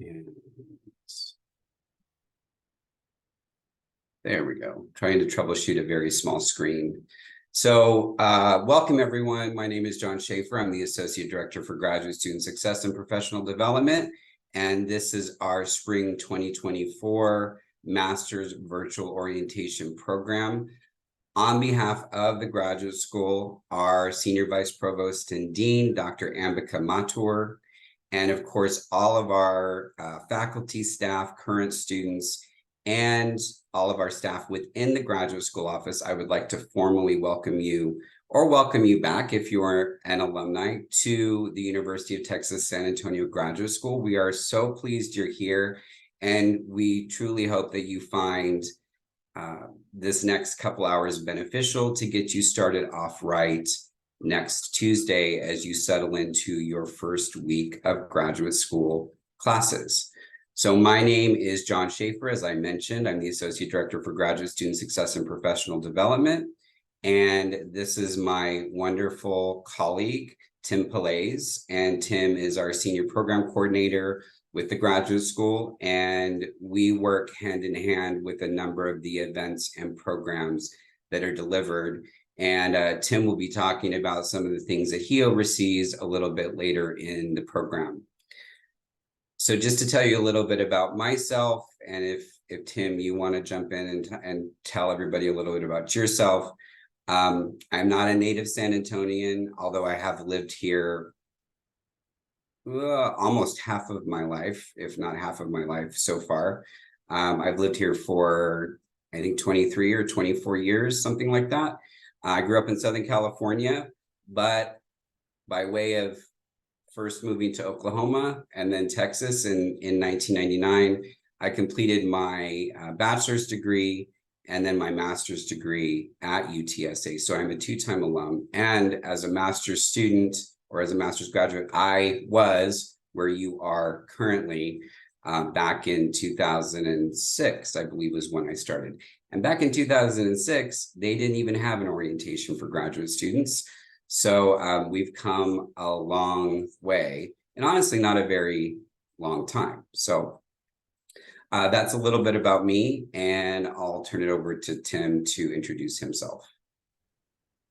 And there we go. Trying to troubleshoot a very small screen. So welcome everyone. My name is John Schaefer. I'm the Associate Director for Graduate Student Success and Professional Development. And this is our Spring 2024 Master's Virtual Orientation Program. On behalf of the graduate school, our Senior Vice Provost and Dean, Dr. Ambika Mathur, and of course, all of our faculty, staff, current students, and all of our staff within the graduate school office, I would like to formally welcome you or welcome you back if you are an alumni to the University of Texas San Antonio Graduate School. We are so pleased you're here, and we truly hope that you find this next couple hours beneficial to get you started off right next Tuesday as you settle into your first week of graduate school classes. So my name is John Schaefer. As I mentioned, I'm the Associate Director for Graduate Student Success and Professional Development. And this is my wonderful colleague, Tim Pelaez. And Tim is our Senior Program Coordinator with the graduate school. And we work hand in hand with a number of the events and programs that are delivered. And Tim will be talking about some of the things that he oversees a little bit later in the program. So just to tell you a little bit about myself, and if Tim, you want to jump in and tell everybody a little bit about yourself. I'm not a native San Antonian, although I have lived here almost half of my life, if not half of my life so far. I've lived here for, I think, 23 or 24 years, something like that. I grew up in Southern California, but by way of first moving to Oklahoma and then Texas in 1999, I completed my bachelor's degree and then my master's degree at UTSA. So I'm a two-time alum. And as a master's student or as a master's graduate, I was where you are currently back in 2006, I believe was when I started. And back in 2006, they didn't even have an orientation for graduate students. So we've come a long way, and honestly, not a very long time. So that's a little bit about me, and I'll turn it over to Tim to introduce himself.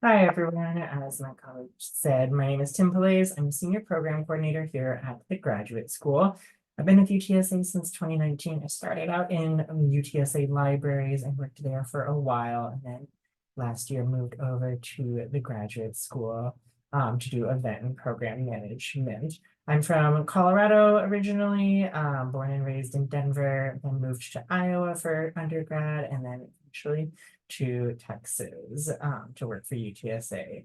Hi, everyone. As my colleague said, my name is Tim Pelaez. I'm a Senior Program Coordinator here at the Graduate School. I've been with UTSA since 2019. I started out in UTSA libraries and worked there for a while, and then last year moved over to the graduate school to do event and program management. I'm from Colorado originally, born and raised in Denver, then moved to Iowa for undergrad, and then eventually to Texas to work for UTSA.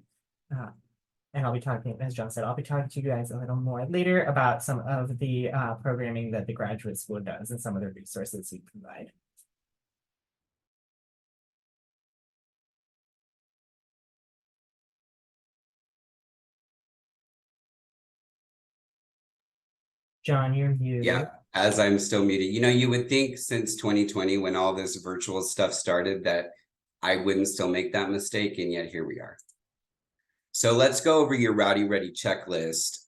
And I'll be talking, as John said, I'll be talking to you guys a little more later about some of the programming that the graduate school does and some of the resources we provide. John, you're muted. Yeah, as I'm still muted. You know, you would think since 2020, when all this virtual stuff started, that I wouldn't still make that mistake, and yet here we are. So let's go over your Rowdy Ready checklist.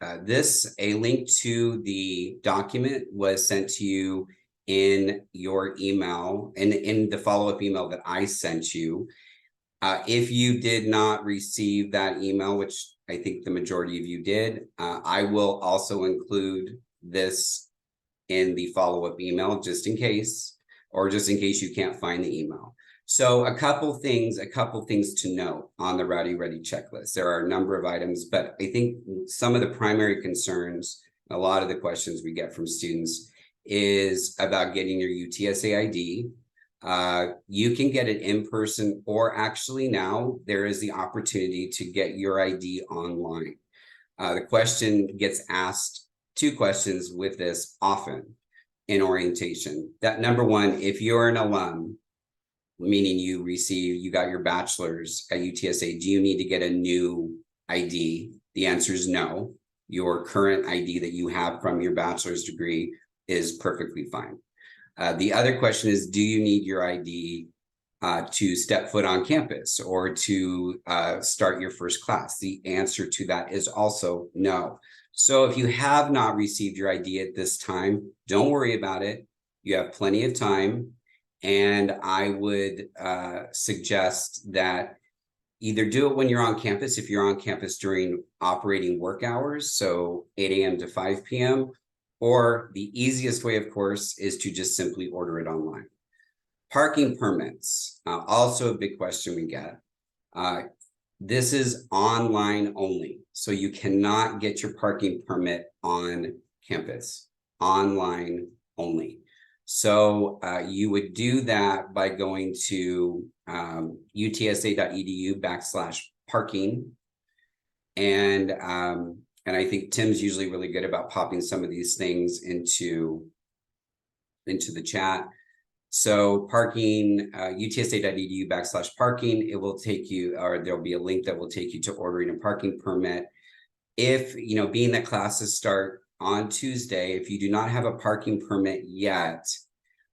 A link to the document was sent to you in your email, and in the follow-up email that I sent you. If you did not receive that email, which I think the majority of you did, I will also include this in the follow-up email just in case, or just in case you can't find the email. So a couple things to note on the Rowdy Ready checklist. There are a number of items, but I think some of the primary concerns, a lot of the questions we get from students is about getting your UTSA ID. You can get it in person, or actually now there is the opportunity to get your ID online. The question gets asked, two questions with this often in orientation. That number one, if you're an alum, meaning you got your bachelor's at UTSA, do you need to get a new ID? The answer is no. Your current ID that you have from your bachelor's degree is perfectly fine. The other question is, do you need your ID to step foot on campus or to start your first class? The answer to that is also no. So if you have not received your ID at this time, don't worry about it. You have plenty of time. And I would suggest that either do it when you're on campus, if you're on campus during operating work hours, so 8 a.m. to 5 p.m., or the easiest way, of course, is to just simply order it online. Parking permits, also a big question we get. This is online only, so you cannot get your parking permit on campus, online only. So you would do that by going to utsa.edu/parking. And I think Tim's usually really good about popping some of these things into the chat. So parking, utsa.edu/parking, it will take you, or there'll be a link that will take you to ordering a parking permit. If, being that classes start on Tuesday, if you do not have a parking permit yet,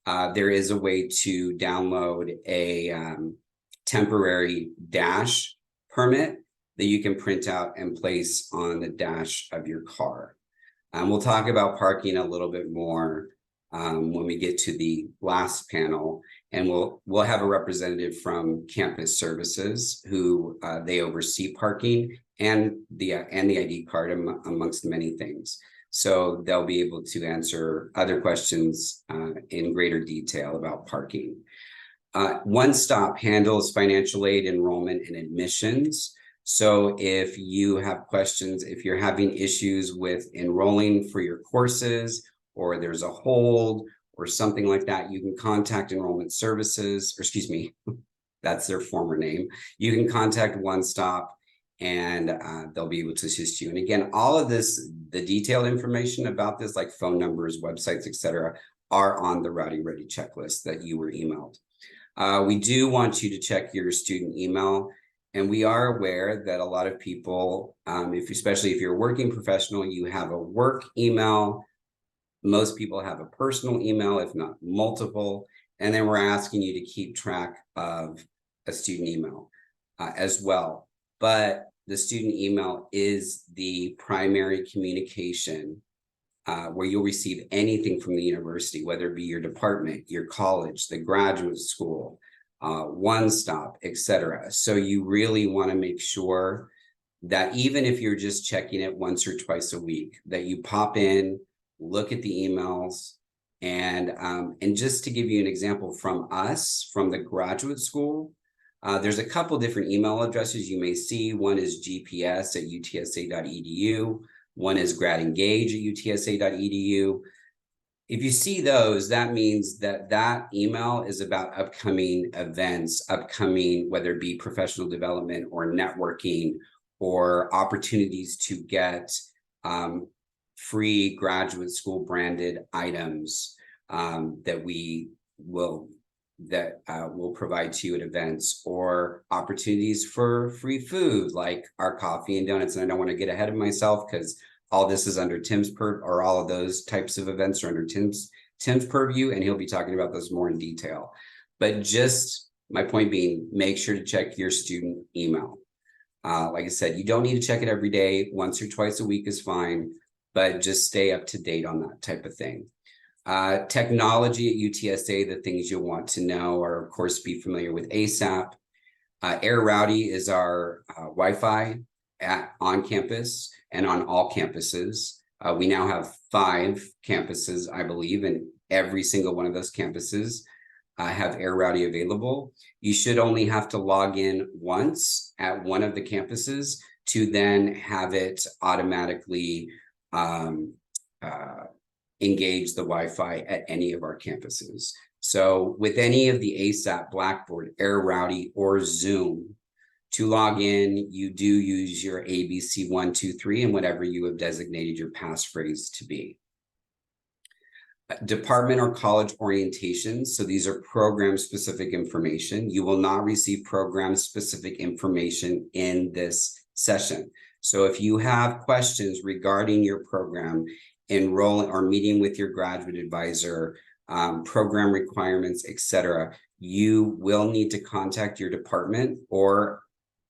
there is a way to download a temporary dash permit that you can print out and place on the dash of your car. We'll talk about parking a little bit more when we get to the last panel, and we'll have a representative from Campus Services who they oversee parking and the ID card amongst many things. So they'll be able to answer other questions in greater detail about parking. One Stop handles financial aid, enrollment, and admissions. So if you have questions, if you're having issues with enrolling for your courses, or there's a hold or something like that, you can contact Enrollment Services, or excuse me, that's their former name. You can contact One Stop and they'll be able to assist you. And again, all of this, the detailed information about this, like phone numbers, websites, etc., are on the Rowdy Ready checklist that you were emailed. We do want you to check your student email. And we are aware that a lot of people, especially if you're a working professional, you have a work email. Most people have a personal email, if not multiple. And then we're asking you to keep track of a student email as well. But the student email is the primary communication where you'll receive anything from the university, whether it be your department, your college, the graduate school, One Stop, etc. So you really want to make sure that even if you're just checking it once or twice a week, that you pop in, look at the emails, and just to give you an example from us, from the graduate school, there's a couple different email addresses you may see. One is gps@utsa.edu. One is gradengage@utsa.edu. If you see those, that means that email is about upcoming events, whether it be professional development or networking or opportunities to get free graduate school branded items that will provide to you at events, or opportunities for free food like our coffee and donuts. And I don't want to get ahead of myself because all this is under Tim's or all of those types of events are under Tim's purview, and he'll be talking about those more in detail. But just my point being, make sure to check your student email. Like I said, you don't need to check it every day. Once or twice a week is fine, but just stay up to date on that type of thing. Technology at UTSA, the things you'll want to know are, of course, be familiar with ASAP. Air Rowdy is our Wi-Fi on campus and on all campuses. We now have 5 campuses, I believe, and every single one of those campuses have Air Rowdy available. You should only have to log in once at one of the campuses to then have it automatically engage the Wi-Fi at any of our campuses. So with any of the ASAP, Blackboard, Air Rowdy, or Zoom, to log in, you do use your ABC 123 and whatever you have designated your passphrase to be. Department or college orientations. So these are program-specific information. You will not receive program-specific information in this session. So if you have questions regarding your program, enrolling or meeting with your graduate advisor, program requirements, etc., you will need to contact your department or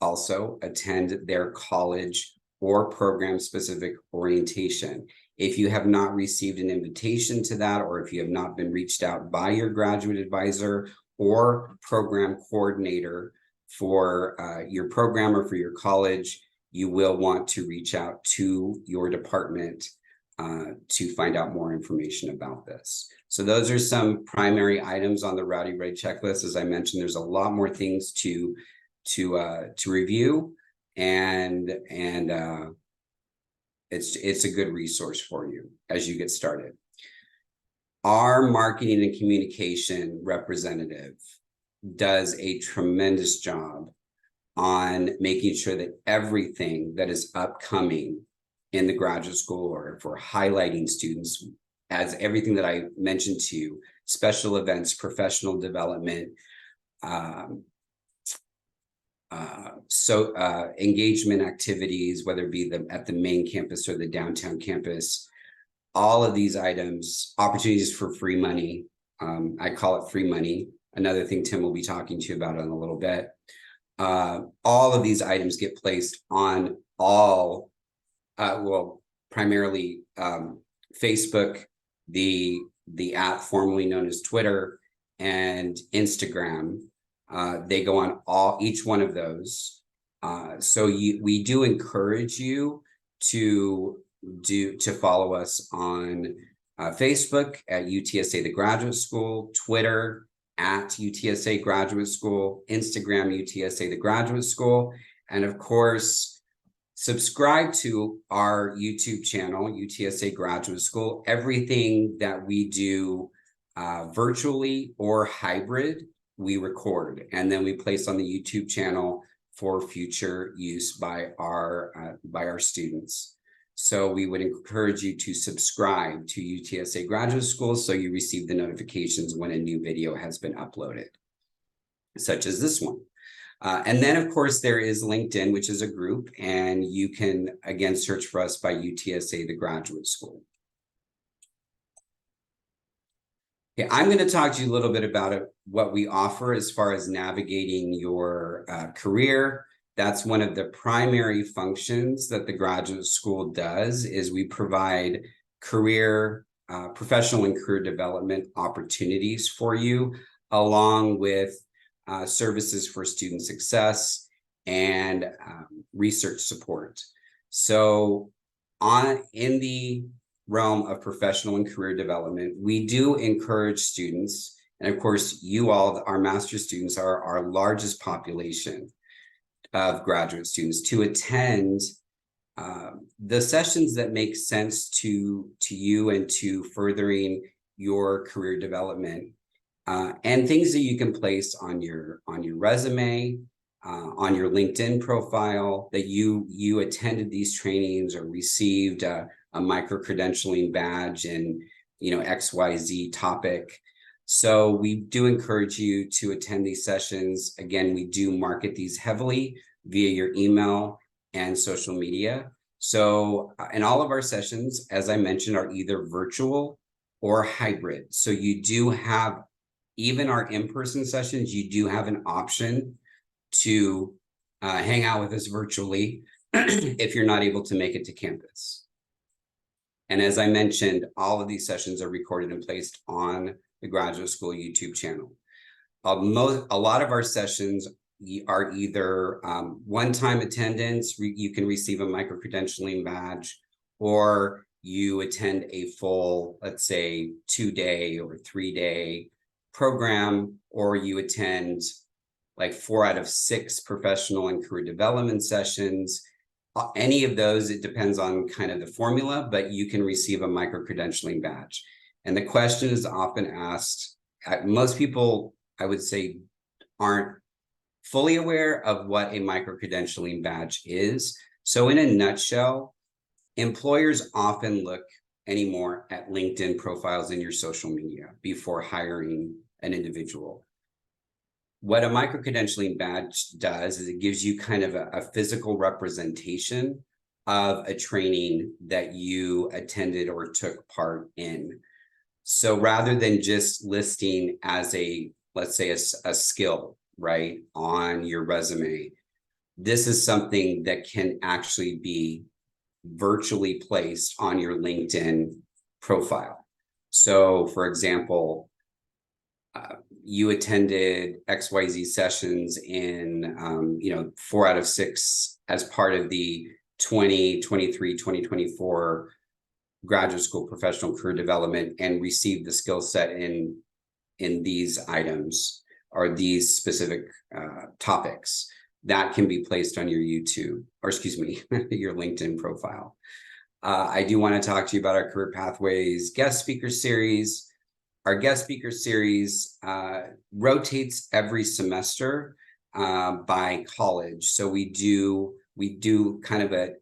also attend their college or program specific orientation. If you have not received an invitation to that, or if you have not been reached out by your graduate advisor or program coordinator for your program or for your college, you will want to reach out to your department to find out more information about this. So those are some primary items on the Rowdy Ray checklist. As I mentioned, there's a lot more things to review, and it's a good resource for you as you get started. Our marketing and communication representative does a tremendous job on making sure that everything that is upcoming in the graduate school, or for highlighting students, as everything that I mentioned to you, special events, professional development, engagement activities, whether it be at the main campus or the downtown campus, all of these items, opportunities for free money. I call it free money. Another thing Tim will be talking to you about in a little bit. All of these items get placed on all, primarily Facebook, the app formerly known as Twitter, and Instagram. They go on each one of those. So we do encourage you to follow us on Facebook at UTSA the Graduate School, Twitter at UTSA Graduate School, Instagram UTSA the Graduate School, and of course, subscribe to our YouTube channel, UTSA Graduate School. Everything that we do virtually or hybrid, we record, and then we place on the YouTube channel for future use by our students. So we would encourage you to subscribe to UTSA Graduate School so you receive the notifications when a new video has been uploaded, such as this one. And then, of course, there is LinkedIn, which is a group, and you can, again, search for us by UTSA, the Graduate School. Okay, I'm going to talk to you a little bit about what we offer as far as navigating your career. That's one of the primary functions that the graduate school does, is we provide career, professional and career development opportunities for you, along with services for student success and research support. So in the realm of professional and career development, we do encourage students, and of course, you all, our master's students, are our largest population of graduate students, to attend the sessions that make sense to you and to furthering your career development, and things that you can place on your resume, on your LinkedIn profile, that you attended these trainings or received a micro-credentialing badge in XYZ topic. So we do encourage you to attend these sessions. Again, we do market these heavily via your email and social media. So and all of our sessions, as I mentioned, are either virtual or hybrid. So you do have, even our in-person sessions, you do have an option to hang out with us virtually if you're not able to make it to campus. And as I mentioned, all of these sessions are recorded and placed on the Graduate School YouTube channel. A lot of our sessions are either one-time attendance, you can receive a micro-credentialing badge, or you attend a full, let's say, 2-day or 3-day program, or you attend like 4 out of 6 professional and career development sessions. Any of those, it depends on kind of the formula, but you can receive a micro-credentialing badge. And the question is often asked, most people, I would say, aren't fully aware of what a micro-credentialing badge is. So in a nutshell, employers often look anymore at LinkedIn profiles in your social media before hiring an individual. What a micro-credentialing badge does is it gives you kind of a physical representation of a training that you attended or took part in. So rather than just listing as a let's say a skill, right, on your resume, this is something that can actually be virtually placed on your LinkedIn profile. So for example, you attended XYZ sessions in, 4 out of 6 as part of the 2023-2024 graduate school professional career development and received the skill set in these items or these specific topics. That can be placed on your YouTube, or excuse me, your LinkedIn profile. I do want to talk to you about our Career Pathways guest speaker series. Our guest speaker series rotates every semester by college. So we do kind of a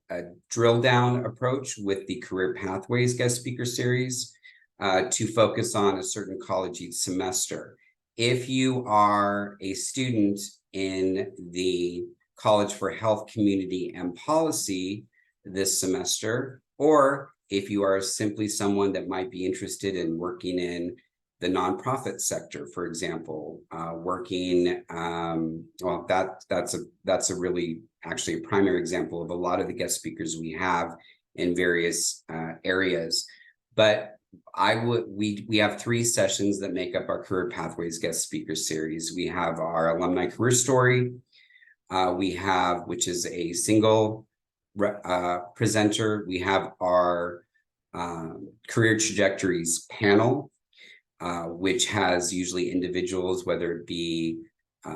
drill down approach with the Career Pathways guest speaker series to focus on a certain college each semester. If you are a student in the College for Health, Community, and Policy this semester, or if you are simply someone that might be interested in working in the nonprofit sector, for example, working, well, that's a really actually a primary example of a lot of the guest speakers we have in various areas. But we have 3 sessions that make up our Career Pathways guest speaker series. We have our alumni career story. We have, which is a single presenter. We have our career trajectories panel, which has usually individuals, whether it be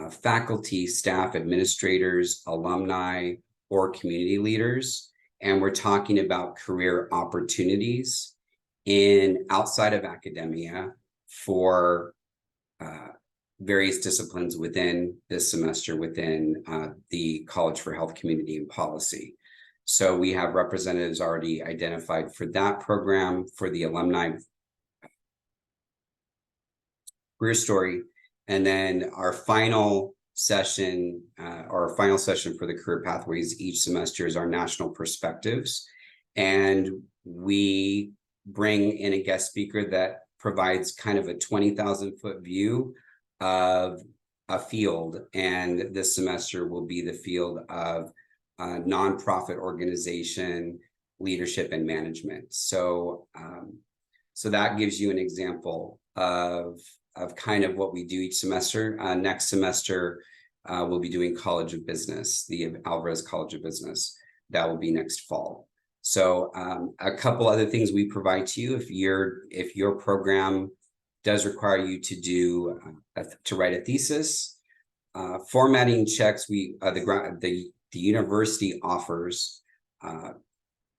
faculty, staff, administrators, alumni, or community leaders. And we're talking about career opportunities outside of academia for various disciplines within this semester within the College for Health, Community, and Policy. So we have representatives already identified for that program, for the alumni career story. And then our final session, or our final session for the Career Pathways each semester is our national perspectives. And we bring in a guest speaker that provides kind of a 20,000-foot view of a field. And this semester will be the field of nonprofit organization, leadership, and management. So, so that gives you an example of kind of what we do each semester. Next semester, we'll be doing College of Business, the Alvarez College of Business. That will be next fall. So a couple other things we provide to you if your program does require you to do to write a thesis. Formatting checks, the university offers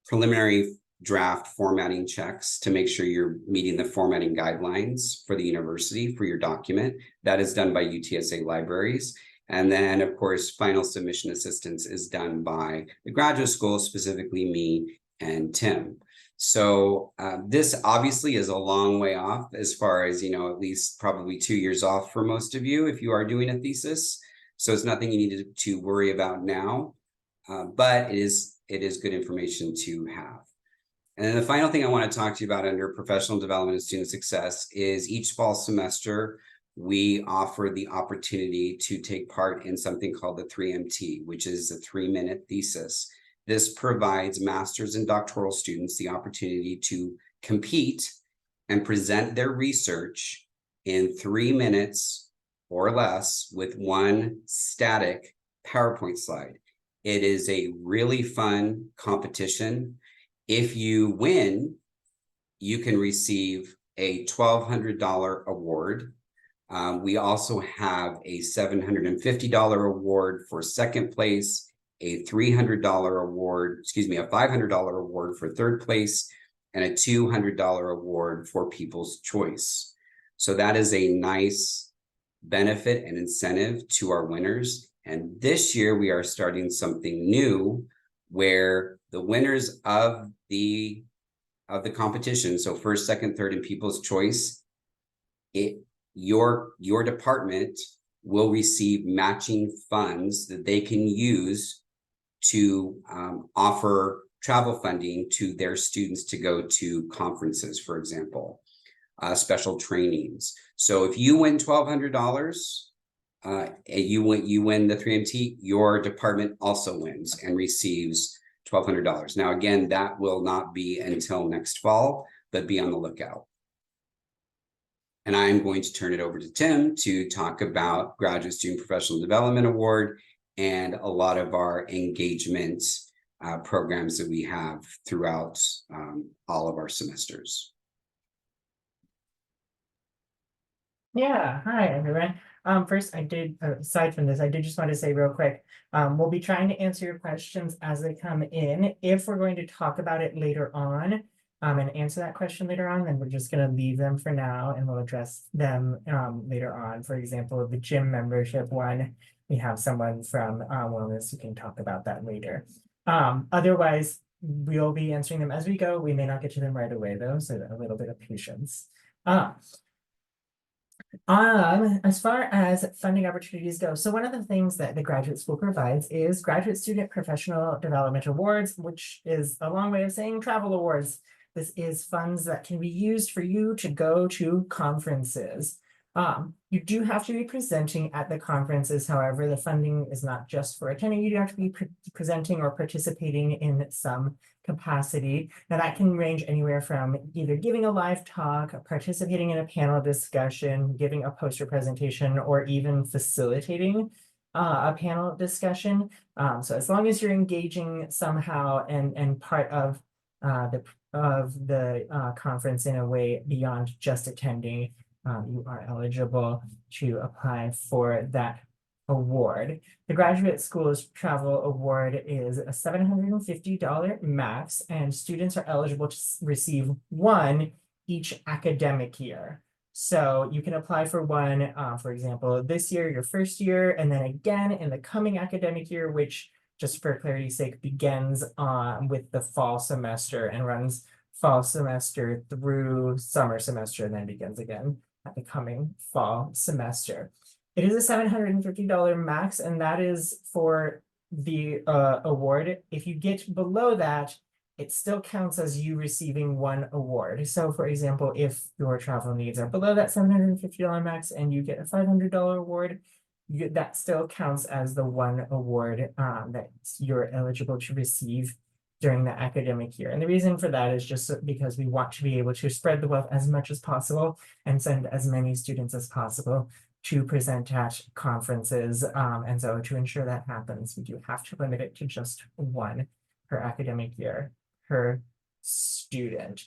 preliminary draft formatting checks to make sure you're meeting the formatting guidelines for the university for your document. That is done by UTSA libraries. And then, of course, final submission assistance is done by the graduate school, specifically me and Tim. So this obviously is a long way off as far as, at least probably 2 years off for most of you if you are doing a thesis. So it's nothing you need to worry about now, but it is good information to have. And then the final thing I want to talk to you about under professional development and student success is each fall semester, we offer the opportunity to take part in something called the 3MT, which is a 3-minute thesis. This provides master's and doctoral students the opportunity to compete and present their research in 3 minutes or less with one static PowerPoint slide. It is a really fun competition. If you win, you can receive a $1,200 award. We also have a $750 award for second place, a $300 award, a $500 award for third place, and a $200 award for People's Choice. So that is a nice benefit and incentive to our winners. And this year we are starting something new where the winners of the competition, so first, second, third, and People's Choice, your department will receive matching funds that they can use to offer travel funding to their students to go to conferences, for example. special trainings. So if you win $1,200, you win the 3MT, your department also wins and receives $1,200. Now, again, that will not be until next fall, but be on the lookout. And I'm going to turn it over to Tim to talk about Graduate Student Professional Development Award and a lot of our engagement programs that we have throughout all of our semesters. Yeah, hi everyone. First I did, aside from this, I did just want to say real quick, we'll be trying to answer your questions as they come in. If we're going to talk about it later on, and answer that question later on, then we're just gonna leave them for now and we'll address them later on. For example, the gym membership one, we have someone from wellness who can talk about that later. Otherwise, we'll be answering them as we go. We may not get to them right away though, so a little bit of patience. As far as funding opportunities go, so one of the things that the graduate school provides is Graduate Student Professional Development Awards, which is a long way of saying travel awards. This is funds that can be used for you to go to conferences. You do have to be presenting at the conferences. However, the funding is not just for attending. You do have to be presenting or participating in some capacity. Now that can range anywhere from either giving a live talk, participating in a panel discussion, giving a poster presentation, or even facilitating a panel discussion. So as long as you're engaging somehow and part of the conference in a way beyond just attending, you are eligible to apply for that award. The Graduate School's Travel Award is a $750 max, and students are eligible to receive one each academic year. So you can apply for one, for example, this year, your first year, and then again in the coming academic year, which, just for clarity's sake, begins with the fall semester and runs fall semester through summer semester, and then begins again at the coming fall semester. It is a $750 max, and that is for the award. If you get below that, it still counts as you receiving one award. So for example, if your travel needs are below that $750 max and you get a $500 award, that still counts as the one award that you're eligible to receive during the academic year. And the reason for that is just because we want to be able to spread the wealth as much as possible and send as many students as possible to present at conferences. And so to ensure that happens, we do have to limit it to just one per academic year per student.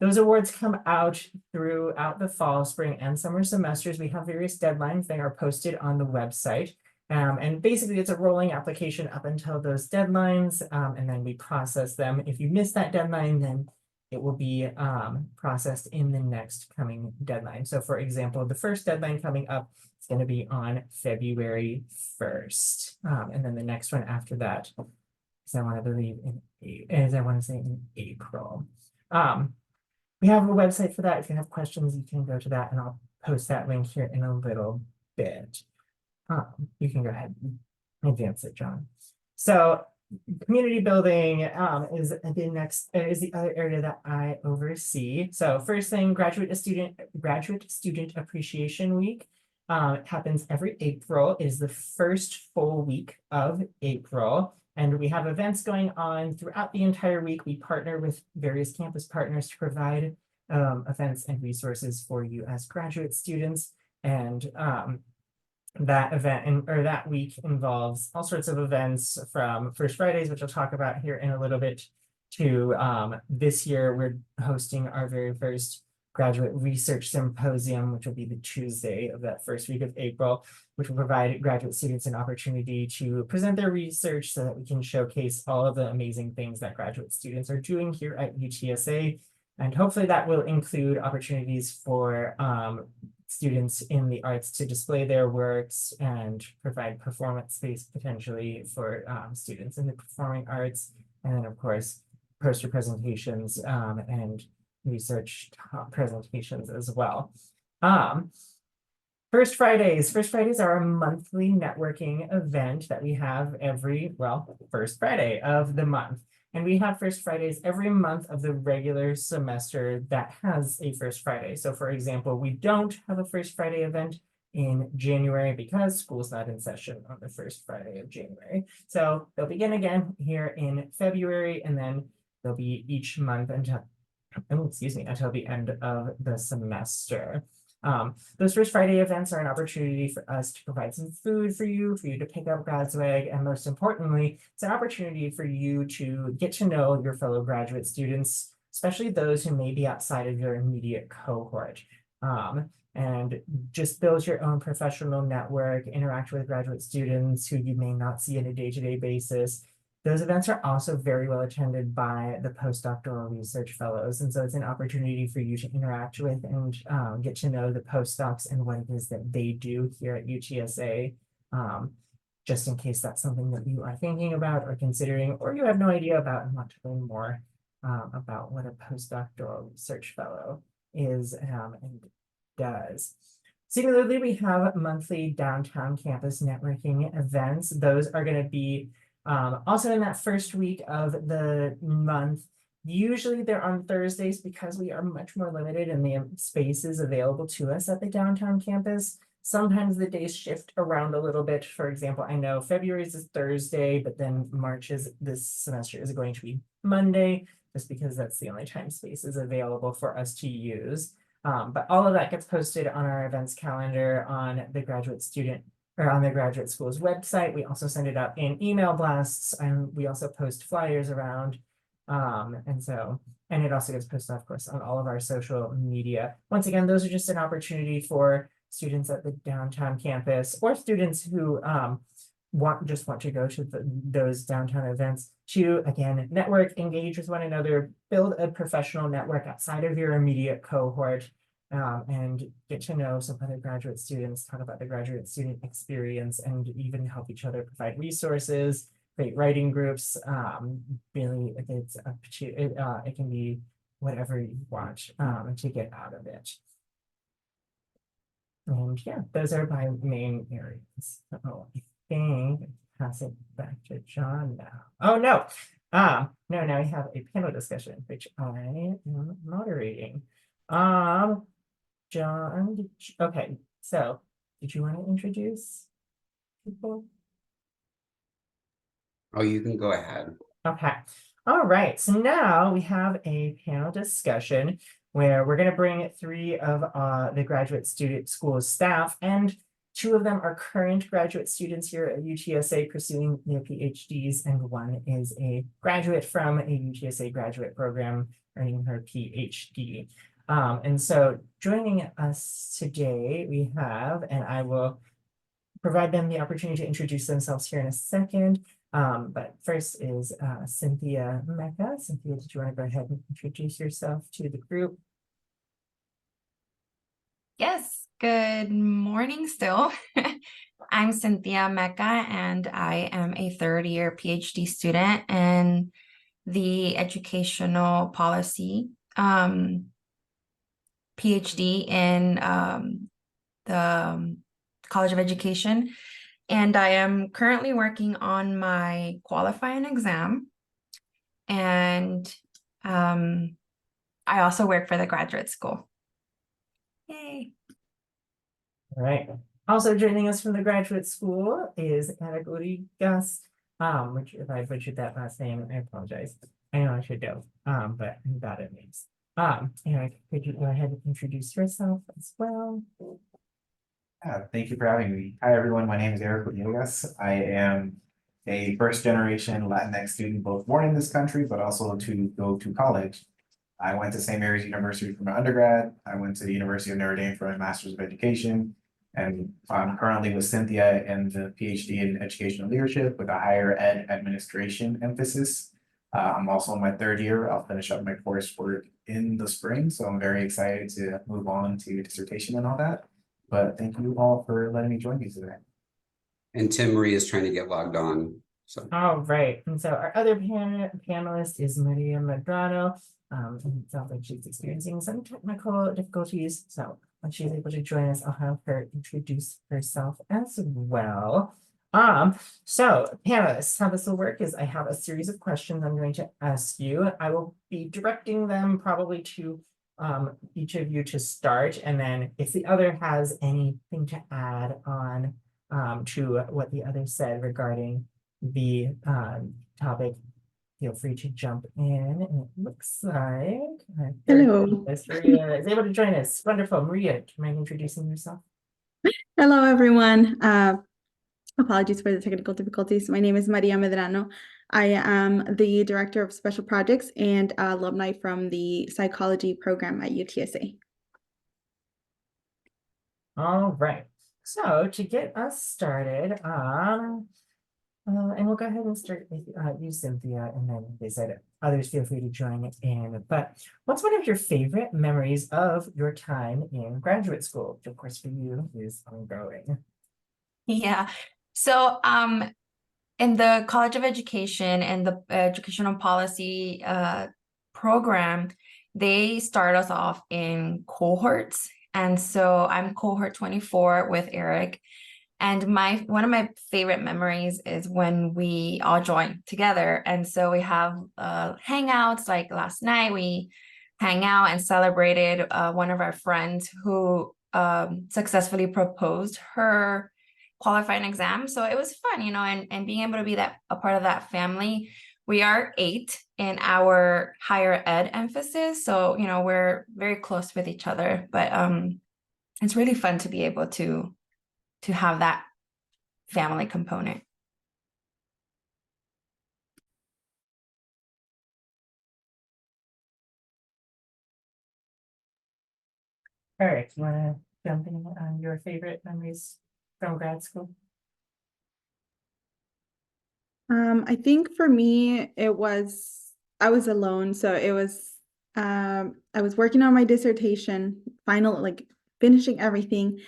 Those awards come out throughout the fall, spring, and summer semesters. We have various deadlines. They are posted on the website. And basically it's a rolling application up until those deadlines, and then we process them. If you miss that deadline, then it will be processed in the next coming deadline. So for example, the first deadline coming up is going to be on February 1st. And then the next one after that, I want to say in April. We have a website for that. If you have questions, you can go to that, and I'll post that link here in a little bit. You can go ahead and advance it, John. So community building is the other area that I oversee. So first thing, Graduate Student Appreciation Week. It happens every April. It is the first full week of April. And we have events going on throughout the entire week. We partner with various campus partners to provide events and resources for you as graduate students. And that event or that week involves all sorts of events, from First Fridays, which I'll talk about here in a little bit, to this year we're hosting our very first graduate research symposium, which will be the Tuesday of that first week of April, which will provide graduate students an opportunity to present their research so that we can showcase all of the amazing things that graduate students are doing here at UTSA. And hopefully that will include opportunities for students in the arts to display their works and provide performance space potentially for students in the performing arts. And then of course, poster presentations and research presentations as well. First Fridays are a monthly networking event that we have every, first Friday of the month. And we have first Fridays every month of the regular semester that has a first Friday. So for example, we don't have a first Friday event in January because school's not in session on the first Friday of January. So they'll begin again here in February, and then they'll be each month until, until the end of the semester. Those first Friday events are an opportunity for us to provide some food for you to pick up GradSwag, and most importantly, it's an opportunity for you to get to know your fellow graduate students, especially those who may be outside of your immediate cohort. And just build your own professional network, interact with graduate students who you may not see on a day-to-day basis. Those events are also very well attended by the postdoctoral research fellows. And so it's an opportunity for you to interact with and get to know the postdocs and what it is that they do here at UTSA. Just in case that's something that you are thinking about or considering, or you have no idea about and want to learn more about what a postdoctoral research fellow is and does. Similarly, we have monthly downtown campus networking events. Those are going to be also in that first week of the month. Usually they're on Thursdays because we are much more limited in the spaces available to us at the downtown campus. Sometimes the days shift around a little bit. For example, I know February is Thursday, but then March is this semester is going to be Monday, just because that's the only time space is available for us to use. But all of that gets posted on our events calendar on the graduate student or on the graduate school's website. We also send it out in email blasts, and we also post flyers around. And it also gets posted, of course, on all of our social media. Once again, those are just an opportunity for students at the downtown campus or students who want to go to those downtown events to, again, network, engage with one another, build a professional network outside of your immediate cohort, and get to know some other graduate students, talk about the graduate student experience, and even help each other provide resources, create writing groups. Really, it can be whatever you want to get out of it. And yeah, those are my main areas. Oh, I think pass it back to John now. Oh no. No, now we have a panel discussion, which I am moderating. John, okay, so did you want to introduce people? Oh, you can go ahead. Okay. All right. So now we have a panel discussion where we're going to bring 3 of the graduate student school staff, and 2 of them are current graduate students here at UTSA pursuing their PhDs, and 1 is a graduate from a UTSA graduate program earning her PhD. And so joining us today, we have, and I will provide them the opportunity to introduce themselves here in a second. But first is Cynthia Mecca. Cynthia, did you want to go ahead and introduce yourself to the group? Yes, good morning still. I'm Cynthia Mecca, and I am a 3rd-year PhD student in the educational policy PhD in the College of Education. And I am currently working on my qualifying exam. And I also work for the graduate school. Yay. All right. Also joining us from the graduate school is Anna Gorigas, which if I butchered that last name, I apologize. I know I should know, but I'm bad at names. Anna, could you go ahead and introduce yourself as well? Thank you for having me. Hi, everyone. My name is Eric Villegas. I am a 1st-generation Latinx student, both born in this country, but also to go to college. I went to St. Mary's University for my undergrad. I went to the University of Notre Dame for my Master's of Education. And I'm currently with Cynthia in the PhD in Educational Leadership with a higher ed administration emphasis. I'm also in my 3rd year. I'll finish up my coursework in the spring. So I'm very excited to move on to dissertation and all that. But thank you all for letting me join you today. And Tim Marie is trying to get logged on. So All right. And so our other panelist is Maria Medrano. And it sounds like she's experiencing some technical difficulties. So when she's able to join us, I'll have her introduce herself as well. So panelists, how this will work is I have a series of questions I'm going to ask you. I will be directing them probably to each of you to start, and then if the other has anything to add on to what the other said regarding the topic, feel free to jump in. And it looks like Hello. Maria is able to join us. Wonderful. Maria, do you mind introducing yourself? Hello, everyone. Apologies for the technical difficulties. My name is Maria Medrano. I am the Director of Special Projects and alumni from the psychology program at UTSA. All right, so to get us started, and we'll go ahead and start with you, Cynthia, and then they said others feel free to join in. But what's one of your favorite memories of your time in graduate school, which of course for you is ongoing? Yeah. So in the College of Education and the educational policy program, they start us off in cohorts. And so I'm cohort 24 with Eric. And one of my favorite memories is when we all join together. And so we have hangouts. Like last night, we hang out and celebrated one of our friends who successfully proposed her qualifying exam. So it was fun, and being able to be a part of that family. We are 8 in our higher ed emphasis. So, we're very close with each other, but it's really fun to be able to have that family component. Eric, you want to jump in on your favorite memories from grad school? I think for me, I was alone. So I was working on my dissertation, finishing everything.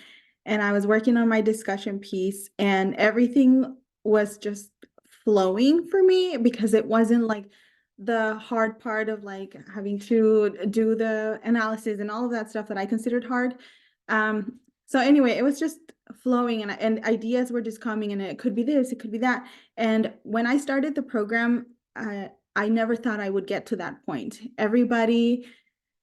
And I was working on my discussion piece, and everything was just flowing for me because it wasn't like the hard part of like having to do the analysis and all of that stuff that I considered hard. So anyway, it was just flowing, and ideas were just coming, and it could be this, it could be that. And when I started the program, I never thought I would get to that point. Everybody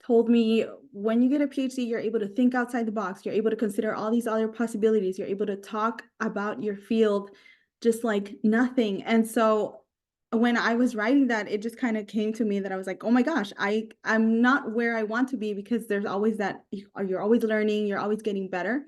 told me, when you get a PhD, you're able to think outside the box. You're able to consider all these other possibilities. You're able to talk about your field just like nothing. And so when I was writing that, it just kind of came to me that I was like, oh my gosh, I'm not where I want to be, because there's always that you're always learning, you're always getting better.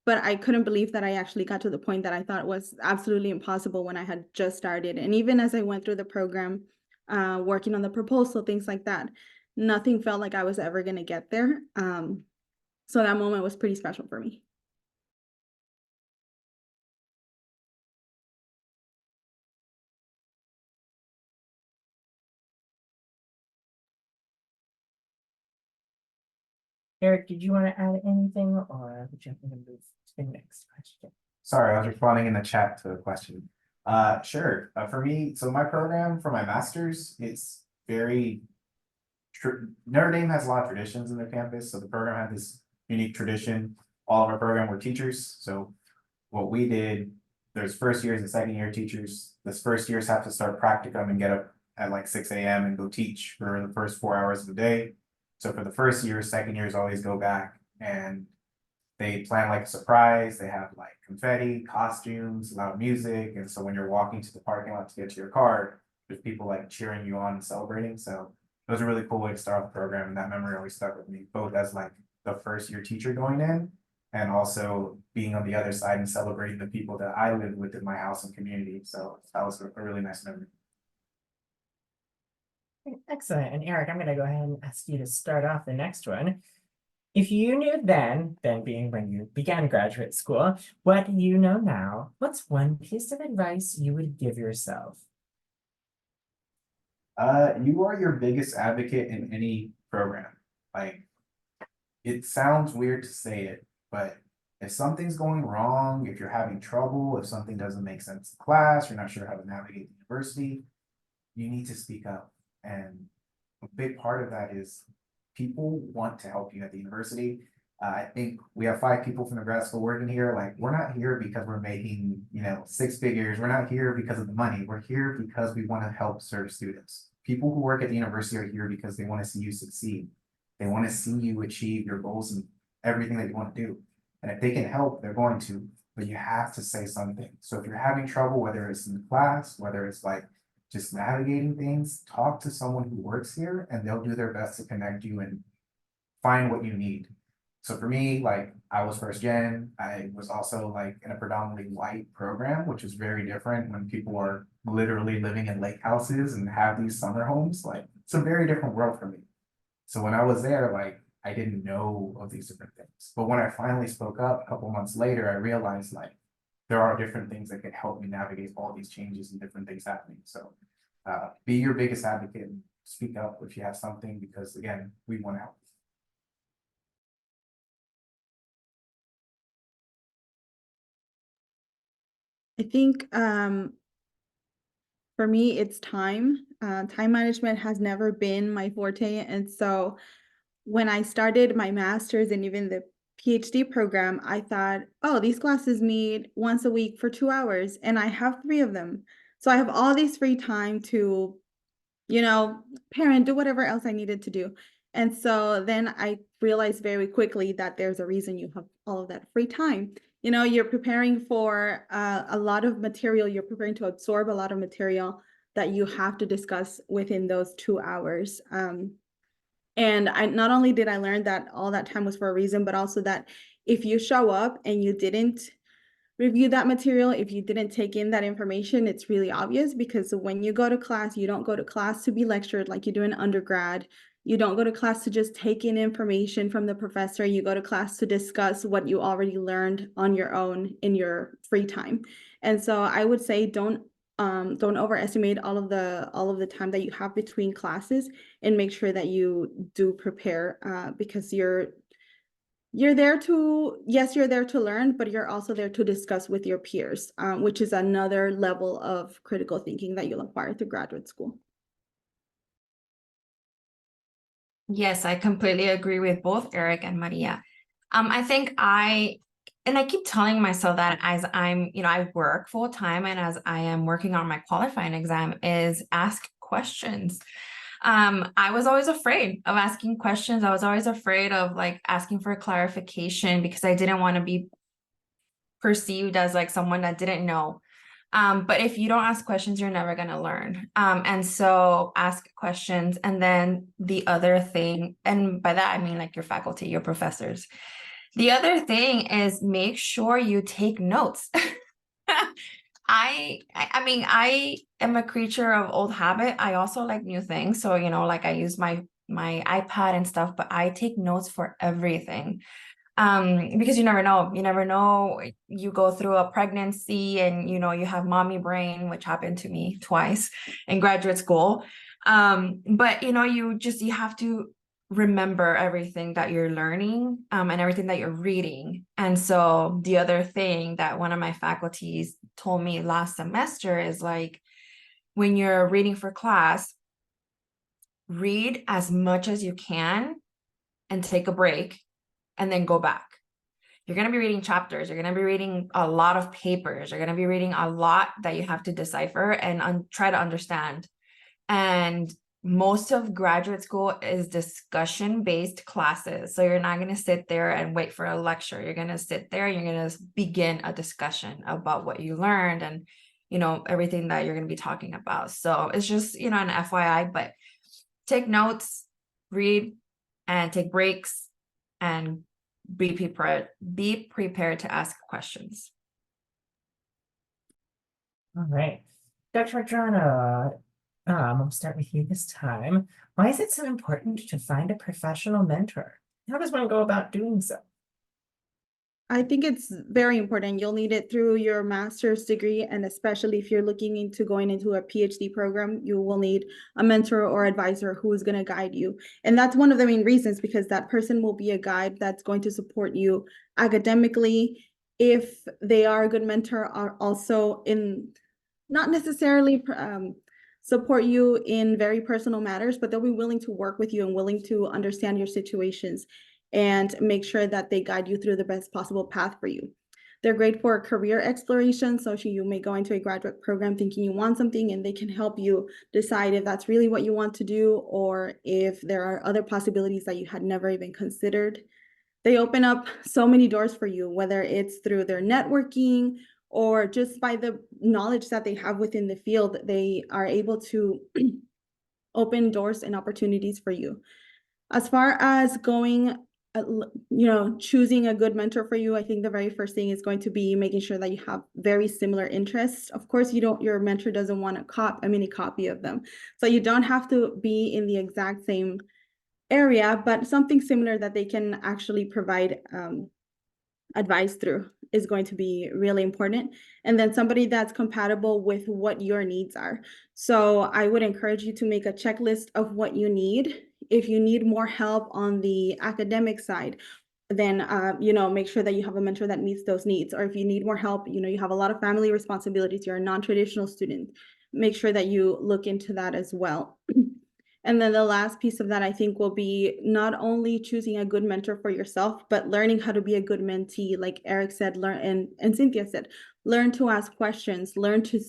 But I couldn't believe that I actually got to the point that I thought was absolutely impossible when I had just started. And even as I went through the program, working on the proposal, things like that, nothing felt like I was ever going to get there. So that moment was pretty special for me. Eric, did you want to add anything, or would you want to move to the next question? Sorry, I was responding in the chat to a question. Sure. For me, so my program for my master's, it's very Notre Dame has a lot of traditions in their campus, so the program had this unique tradition. All of our program were teachers, so what we did, there's first years and second year teachers. This first years have to start practicum and get up at like 6 a.m. and go teach for the first 4 hours of the day. So for the first year, second years always go back and they plan like a surprise. They have like confetti, costumes, loud music. And so when you're walking to the parking lot to get to your car, there's people like cheering you on and celebrating. So it was a really cool way to start off the program. And that memory always stuck with me, both as like the first year teacher going in, and also being on the other side and celebrating the people that I lived with in my house and community. So that was a really nice memory. Excellent. And Eric, I'm going to go ahead and ask you to start off the next one. If you knew then being when you began graduate school, what you know now, what's one piece of advice you would give yourself? You are your biggest advocate in any program. Like, it sounds weird to say it, but if something's going wrong, if you're having trouble, if something doesn't make sense in class, you're not sure how to navigate the university, you need to speak up. And a big part of that is people want to help you at the university. I think we have 5 people from the grad school working here. Like, we're not here because we're making, 6 figures. We're not here because of the money. We're here because we want to help serve students. People who work at the university are here because they want to see you succeed. They want to see you achieve your goals and everything that you want to do. And if they can help, they're going to, but you have to say something. So if you're having trouble, whether it's in class, whether it's like just navigating things, talk to someone who works here and they'll do their best to connect you and find what you need. So for me, like, I was first gen, I was also like in a predominantly white program, which is very different when people are literally living in lake houses and have these summer homes. Like, it's a very different world for me. So when I was there, like, I didn't know of these different things. But when I finally spoke up a couple months later, I realized like there are different things that can help me navigate all these changes and different things happening. So be your biggest advocate and speak up if you have something, because again, we want to help. I think for me, it's time. Time management has never been my forte. And so when I started my master's and even the PhD program, I thought, oh, these classes meet once a week for 2 hours, and I have 3 of them. So I have all this free time to, parent, do whatever else I needed to do. And so then I realized very quickly that there's a reason you have all of that free time. You're preparing for a lot of material, you're preparing to absorb a lot of material that you have to discuss within those 2 hours. And I not only did I learn that all that time was for a reason, but also that if you show up and you didn't review that material, if you didn't take in that information, it's really obvious, because when you go to class, you don't go to class to be lectured like you do in undergrad. You don't go to class to just take in information from the professor. You go to class to discuss what you already learned on your own in your free time. And so I would say don't overestimate all of the time that you have between classes, and make sure that you do prepare, because you're there to learn, but you're also there to discuss with your peers, which is another level of critical thinking that you'll acquire through graduate school. Yes, I completely agree with both Eric and Maria. I think I keep telling myself that as I work full time and as I am working on my qualifying exam, is ask questions. I was always afraid of asking questions. I was always afraid of like asking for clarification because I didn't want to be perceived as like someone that didn't know. But if you don't ask questions, you're never going to learn. And so ask questions. And then the other thing, and by that, I mean like your faculty, your professors. The other thing is make sure you take notes. I mean, I am a creature of old habit. I also like new things. So, like I use my iPad and stuff, but I take notes for everything. Because you never know, you go through a pregnancy and, you have mommy brain, which happened to me twice in graduate school. But, you have to remember everything that you're learning, and everything that you're reading. And so the other thing that one of my faculties told me last semester is like, when you're reading for class, read as much as you can and take a break and then go back. You're going to be reading chapters. You're going to be reading a lot of papers. You're going to be reading a lot that you have to decipher and try to understand. And most of graduate school is discussion-based classes. So you're not going to sit there and wait for a lecture. You're going to sit there, you're going to begin a discussion about what you learned and, everything that you're going to be talking about. So it's just, an FYI, but take notes, read, and take breaks, and be prepared to ask questions. All right. Dr. Adriana, I'll start with you this time. Why is it so important to find a professional mentor? How does one go about doing so? I think it's very important. You'll need it through your master's degree, and especially if you're looking into going into a PhD program, you will need a mentor or advisor who is going to guide you. And that's one of the main reasons, because that person will be a guide that's going to support you academically. If they are a good mentor, are also in not necessarily support you in very personal matters, but they'll be willing to work with you and willing to understand your situations. and make sure that they guide you through the best possible path for you. They're great for career exploration. So you may go into a graduate program thinking you want something, and they can help you decide if that's really what you want to do, or if there are other possibilities that you had never even considered. They open up so many doors for you, whether it's through their networking or just by the knowledge that they have within the field. They are able to open doors and opportunities for you. As far as going, choosing a good mentor for you, I think the very first thing is going to be making sure that you have very similar interests. Of course, your mentor doesn't want a copy of them. So you don't have to be in the exact same area, but something similar that they can actually provide advice through is going to be really important. And then somebody that's compatible with what your needs are. So I would encourage you to make a checklist of what you need. If you need more help on the academic side, then make sure that you have a mentor that meets those needs. Or if you need more help, you have a lot of family responsibilities, you're a non-traditional student, make sure that you look into that as well. And then the last piece of that, I think, will be not only choosing a good mentor for yourself, but learning how to be a good mentee. Like Eric said, and Cynthia said, learn to ask questions, learn to,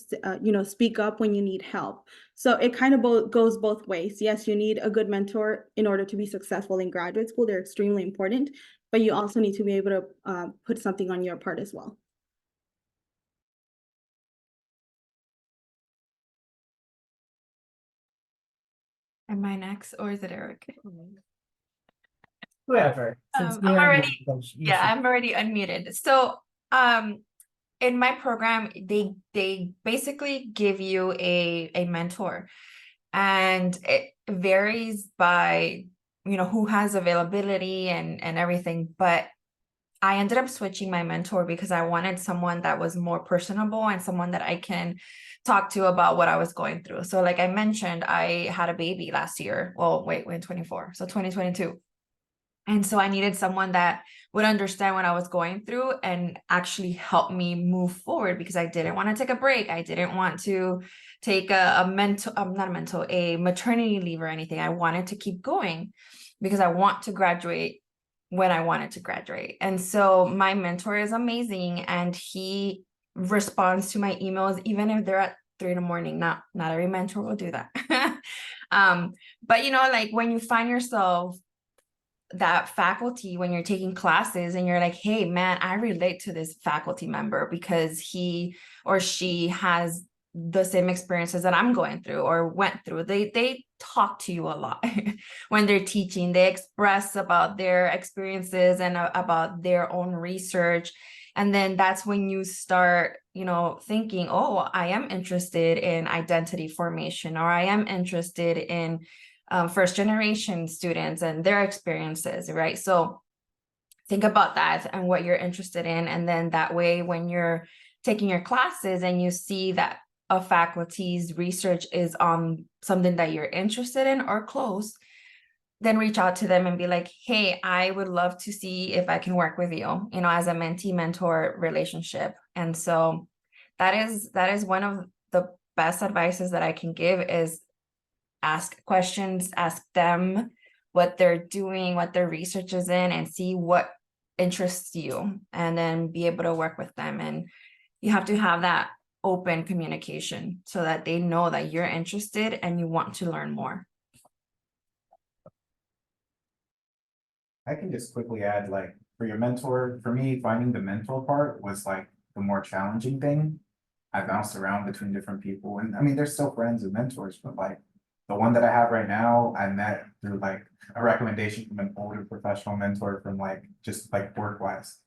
speak up when you need help. So it kind of goes both ways. Yes, you need a good mentor in order to be successful in graduate school. They're extremely important, but you also need to be able to put something on your part as well. Am I next, or is it Eric? Whoever. Since I'm we are already- members, you Yeah, should- I'm already unmuted. So, in my program, they basically give you a mentor, and it varies by, who has availability and everything. But I ended up switching my mentor because I wanted someone that was more personable and someone that I can talk to about what I was going through. So like I mentioned, I had a baby last year. Well, wait, we're in 24, so 2022. And so I needed someone that would understand what I was going through and actually help me move forward, because I didn't want to take a break. I didn't want to take a maternity leave or anything. I wanted to keep going because I want to graduate when I wanted to graduate. And so my mentor is amazing, and he responds to my emails even if they're at 3 a.m. Not every mentor will do that. But like when you find yourself that faculty, when you're taking classes and you're like, hey man, I relate to this faculty member because he or she has the same experiences that I'm going through or went through. They talk to you a lot when they're teaching. They express about their experiences and about their own research. And then that's when you start, thinking, oh, I am interested in identity formation, or I am interested in first generation students and their experiences, right? So think about that and what you're interested in. And then that way, when you're taking your classes and you see that a faculty's research is on something that you're interested in or close, then reach out to them and be like, hey, I would love to see if I can work with you, as a mentee mentor relationship. And so that is one of the best advices that I can give is ask questions, ask them what they're doing, what their research is in, and see what interests you, and then be able to work with them. And you have to have that open communication so that they know that you're interested and you want to learn more. I can just quickly add, like, for your mentor, for me, finding the mentor part was like the more challenging thing. I bounced around between different people, and I mean, they're still friends and mentors, but like the one that I have right now, I met through like a recommendation from an older professional mentor from like just like work wise.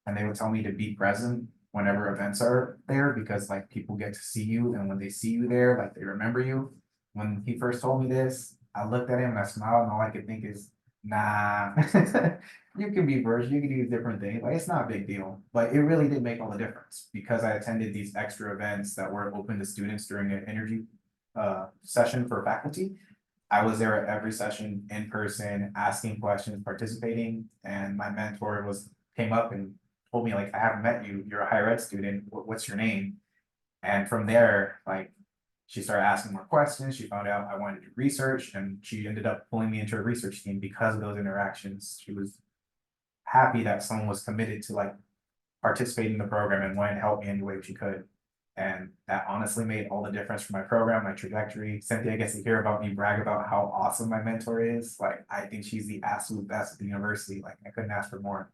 And they would tell me to be present whenever events are there, because like people get to see you, and when they see you there, like they remember you. When he first told me this, I looked at him and I smiled, and all I could think is, nah, you can be virtual, you can do different things. Like, it's not a big deal, but it really did make all the difference because I attended these extra events that were open to students during an interview session for faculty. I was there at every session in person, asking questions, participating, and my mentor came up and told me, like, I haven't met you, you're a higher ed student, what's your name? And from there, like, she started asking more questions. She found out I wanted to do research, and she ended up pulling me into her research team because of those interactions. She was happy that someone was committed to like participate in the program and wanted to help me any way she could. And that honestly made all the difference for my program, my trajectory. Cynthia gets to hear about me brag about how awesome my mentor is. Like, I think she's the absolute best at the university. Like, I couldn't ask for more.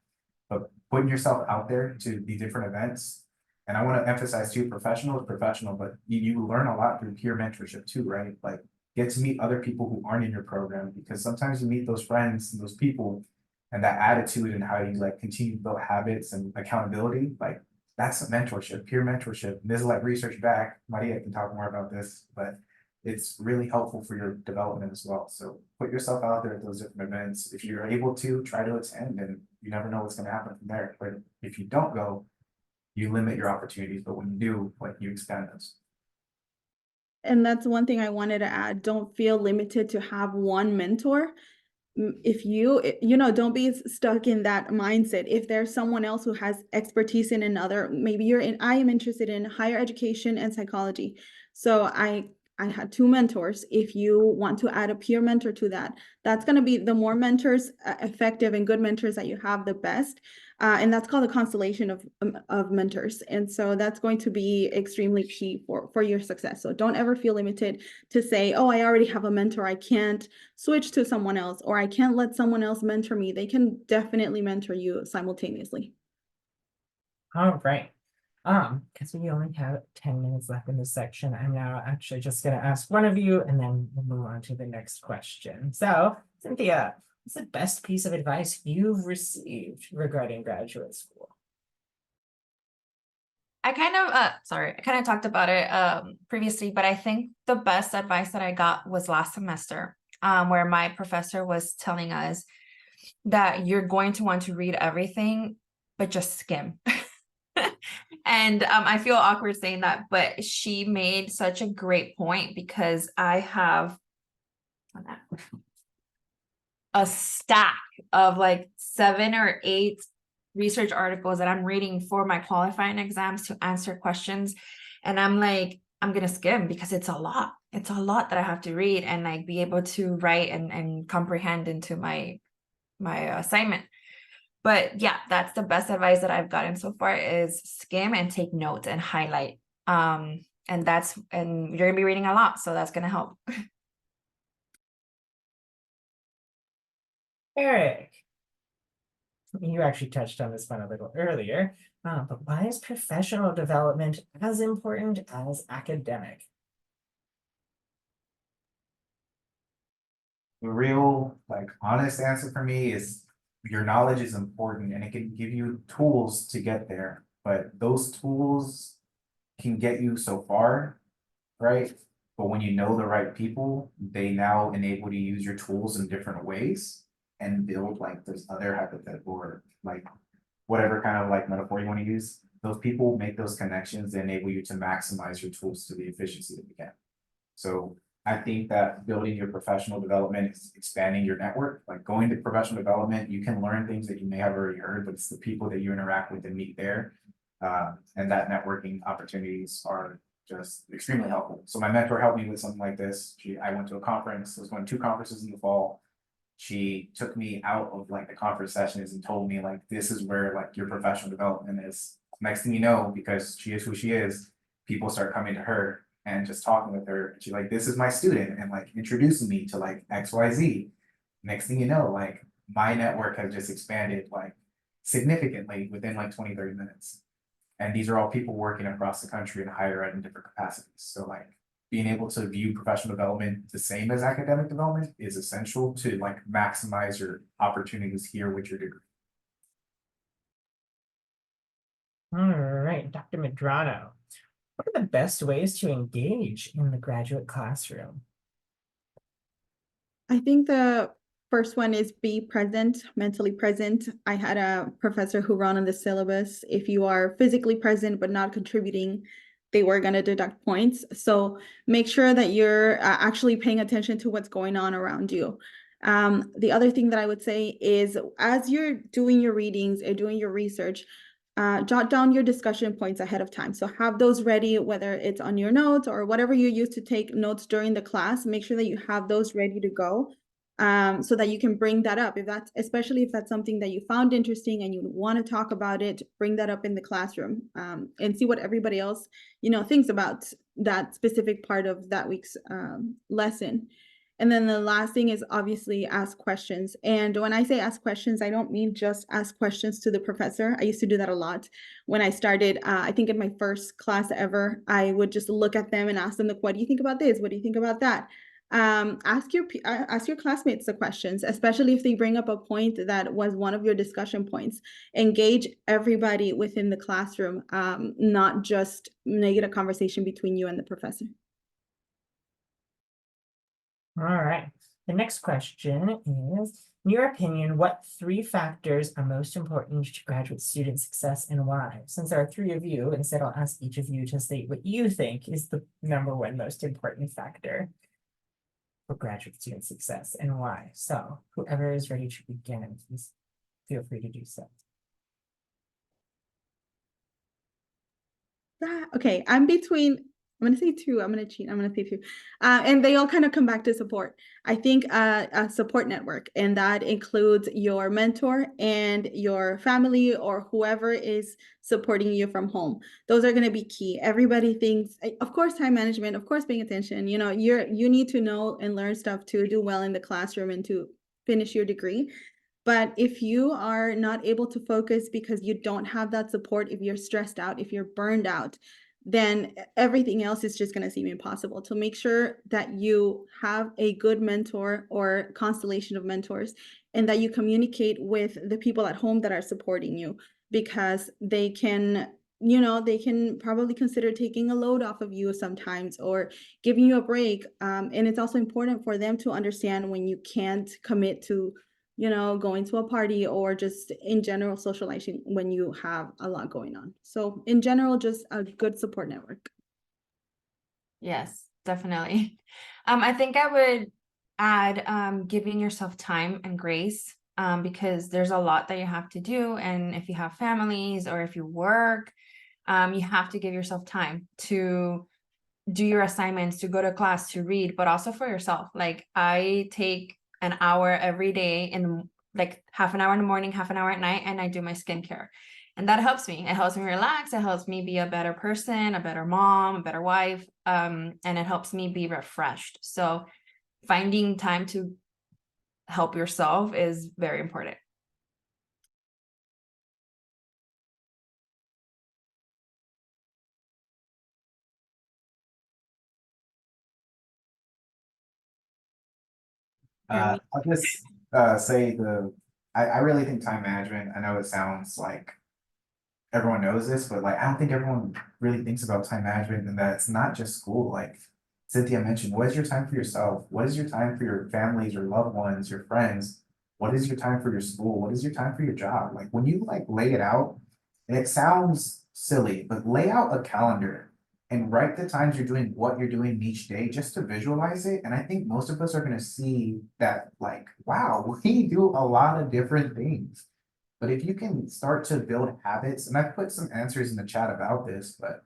But putting yourself out there to the different events, and I want to emphasize too, professional is professional, but you learn a lot through peer mentorship too, right? Like, get to meet other people who aren't in your program, because sometimes you meet those friends and those people and that attitude and how you like continue to build habits and accountability, like that's a mentorship, peer mentorship. This is like research back. Maria can talk more about this, but it's really helpful for your development as well. So put yourself out there at those different events. If you're able to, try to attend, and you never know what's going to happen from there. But if you don't go, you limit your opportunities. But when you do, like, you expand those. And that's one thing I wanted to add. Don't feel limited to have one mentor. If you know, don't be stuck in that mindset. If there's someone else who has expertise in another, maybe I am interested in higher education and psychology. So I had 2 mentors. If you want to add a peer mentor to that, that's going to be the more mentors, effective and good mentors that you have, the best. And that's called a constellation of mentors. And so that's going to be extremely key for your success. So don't ever feel limited to say, oh, I already have a mentor, I can't switch to someone else, or I can't let someone else mentor me. They can definitely mentor you simultaneously. All right. Because we only have 10 minutes left in this section, I'm now actually just going to ask one of you, and then we'll move on to the next question. So, Cynthia, what's the best piece of advice you've received regarding graduate school? I kind of talked about it previously, but I think the best advice that I got was last semester, where my professor was telling us that you're going to want to read everything, but just skim. And I feel awkward saying that, but she made such a great point, because I have a stack of like 7 or 8 research articles that I'm reading for my qualifying exams to answer questions. And I'm like, I'm going to skim, because it's a lot. It's a lot that I have to read and like be able to write and comprehend into my assignment. But yeah, that's the best advice that I've gotten so far, is skim and take notes and highlight. And you're gonna be reading a lot, so that's gonna help. Eric, you actually touched on this one a little earlier, but why is professional development as important as academic? The real, like, honest answer for me is your knowledge is important and it can give you tools to get there, but those tools can get you so far, right? But when you know the right people, they now enable you to use your tools in different ways and build like this other hypothetical, or like whatever kind of like metaphor you want to use. Those people make those connections that enable you to maximize your tools to the efficiency that you can. So I think that building your professional development is expanding your network. Like, going to professional development, you can learn things that you may have already heard, but it's the people that you interact with and meet there. And that networking opportunities are just extremely helpful. So my mentor helped me with something like this. I went to a conference, I was going to 2 conferences in the fall. She took me out of like the conference sessions and told me like, this is where like your professional development is. Next thing you know, because she is who she is, people start coming to her and just talking with her. And she's like, this is my student, and like introducing me to like XYZ. Next thing you know, like my network has just expanded like significantly within like 20-30 minutes. And these are all people working across the country in higher ed in different capacities. So like being able to view professional development the same as academic development is essential to like maximize your opportunities here with your degree. All right, Dr. Medrano, what are the best ways to engage in the graduate classroom? I think the first one is be present, mentally present. I had a professor who wrote on the syllabus, if you are physically present but not contributing, they were going to deduct points. So make sure that you're actually paying attention to what's going on around you. The other thing that I would say is, as you're doing your readings or doing your research, jot down your discussion points ahead of time. So have those ready, whether it's on your notes or whatever you use to take notes during the class. Make sure that you have those ready to go. so that you can bring that up. If that's, especially if that's something that you found interesting and you want to talk about it, bring that up in the classroom, and see what everybody else, thinks about that specific part of that week's lesson. And then the last thing is obviously ask questions. And when I say ask questions, I don't mean just ask questions to the professor. I used to do that a lot when I started. I think in my first class ever, I would just look at them and ask them, like, what do you think about this? What do you think about that? Ask your classmates the questions, especially if they bring up a point that was one of your discussion points. Engage everybody within the classroom, not just make it a conversation between you and the professor. All right. The next question is, in your opinion, what 3 factors are most important to graduate student success and why? Since there are 3 of you, instead I'll ask each of you to state what you think is the #1 most important factor for graduate student success and why. So whoever is ready to begin, please feel free to do so. Okay, I'm gonna say 2. I'm gonna cheat. I'm gonna say 2. And they all kind of come back to support. I think a support network, and that includes your mentor and your family or whoever is supporting you from home. Those are gonna be key. Everybody thinks, of course, time management, of course, paying attention. You need to know and learn stuff to do well in the classroom and to finish your degree. But if you are not able to focus because you don't have that support, if you're stressed out, if you're burned out, then everything else is just going to seem impossible. To make sure that you have a good mentor or constellation of mentors, and that you communicate with the people at home that are supporting you, because they can probably consider taking a load off of you sometimes, or giving you a break. And it's also important for them to understand when you can't commit to going to a party, or just in general socializing when you have a lot going on. So in general, just a good support network. Yes, definitely. I think I would add giving yourself time and grace, because there's a lot that you have to do. And if you have families or if you work, you have to give yourself time to do your assignments, to go to class, to read, but also for yourself. Like, I take an hour every day, and like half an hour in the morning, half an hour at night, and I do my skincare. And that helps me. It helps me relax. It helps me be a better person, a better mom, a better wife. And it helps me be refreshed. So finding time to help yourself is very important. I'll just say I really think time management, I know it sounds like everyone knows this, but like I don't think everyone really thinks about time management, and that it's not just school. Like Cynthia mentioned, what is your time for yourself? What is your time for your families, your loved ones, your friends? What is your time for your school? What is your time for your job? Like when you like lay it out, and it sounds silly, but lay out a calendar and write the times you're doing what you're doing each day just to visualize it. And I think most of us are gonna see that like, wow, we do a lot of different things. But if you can start to build habits, and I've put some answers in the chat about this, but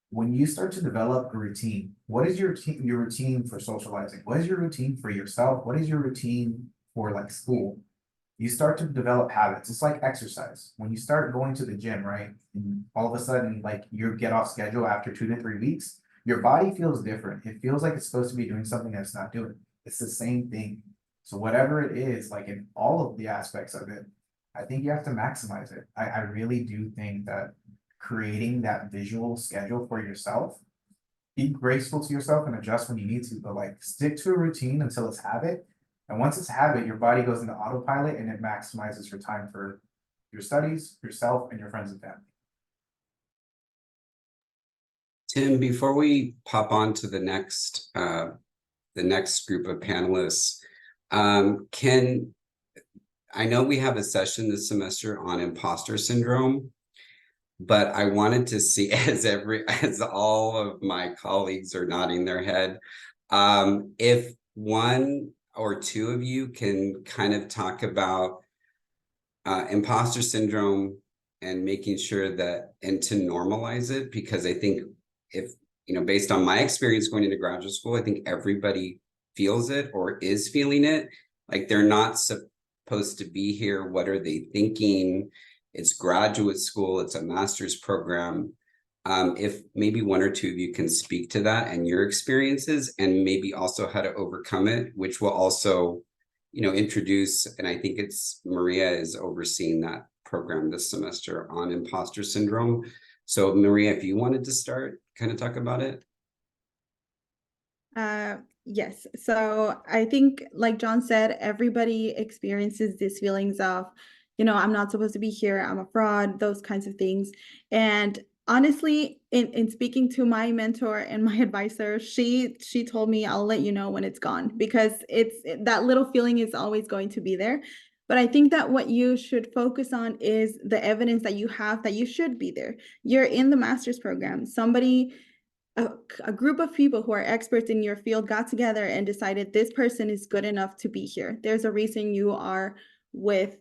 when you start to develop a routine, what is your routine for socializing? What is your routine for yourself? What is your routine for like school? You start to develop habits. It's like exercise. When you start going to the gym, right? And all of a sudden, like you get off schedule after 2 to 3 weeks, your body feels different. It feels like it's supposed to be doing something that's not doing. It's the same thing. So whatever it is, like in all of the aspects of it, I think you have to maximize it. I really do think that creating that visual schedule for yourself, be graceful to yourself and adjust when you need to, but like stick to a routine until it's habit. And once it's habit, your body goes into autopilot and it maximizes your time for your studies, yourself, and your friends and family. Tim, before we pop on to the next group of panelists, I know we have a session this semester on imposter syndrome, but I wanted to see, as all of my colleagues are nodding their head, if 1 or 2 of you can kind of talk about imposter syndrome and making sure that, and to normalize it, because I think if, based on my experience going into graduate school, I think everybody feels it or is feeling it. Like they're not supposed to be here. What are they thinking? It's graduate school, it's a master's program. If maybe one or two of you can speak to that and your experiences, and maybe also how to overcome it, which will also, introduce, and I think it's Maria is overseeing that program this semester on imposter syndrome. So Maria, if you wanted to start, kind of talk about it. Yes. So I think, like John said, everybody experiences these feelings of, I'm not supposed to be here, I'm a fraud, those kinds of things. And honestly, in speaking to my mentor and my advisor, she told me, I'll let you know when it's gone, because that little feeling is always going to be there. But I think that what you should focus on is the evidence that you have that you should be there. You're in the master's program. A group of people who are experts in your field got together and decided this person is good enough to be here. There's a reason you are with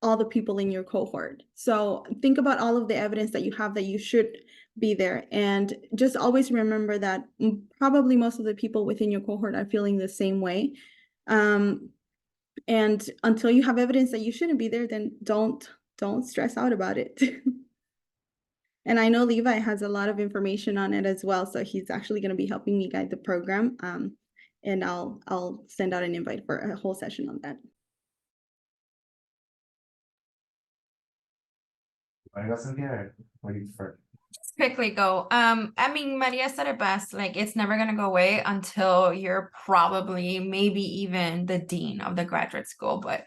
all the people in your cohort. So think about all of the evidence that you have that you should be there. And just always remember that probably most of the people within your cohort are feeling the same way. And until you have evidence that you shouldn't be there, then don't stress out about it. And I know Levi has a lot of information on it as well, so he's actually going to be helping me guide the program. And I'll send out an invite for a whole session on that. Want to go, Cynthia, or what do you prefer? Just quickly go. I mean, Maria said it best, like it's never gonna go away until you're probably maybe even the dean of the graduate school, but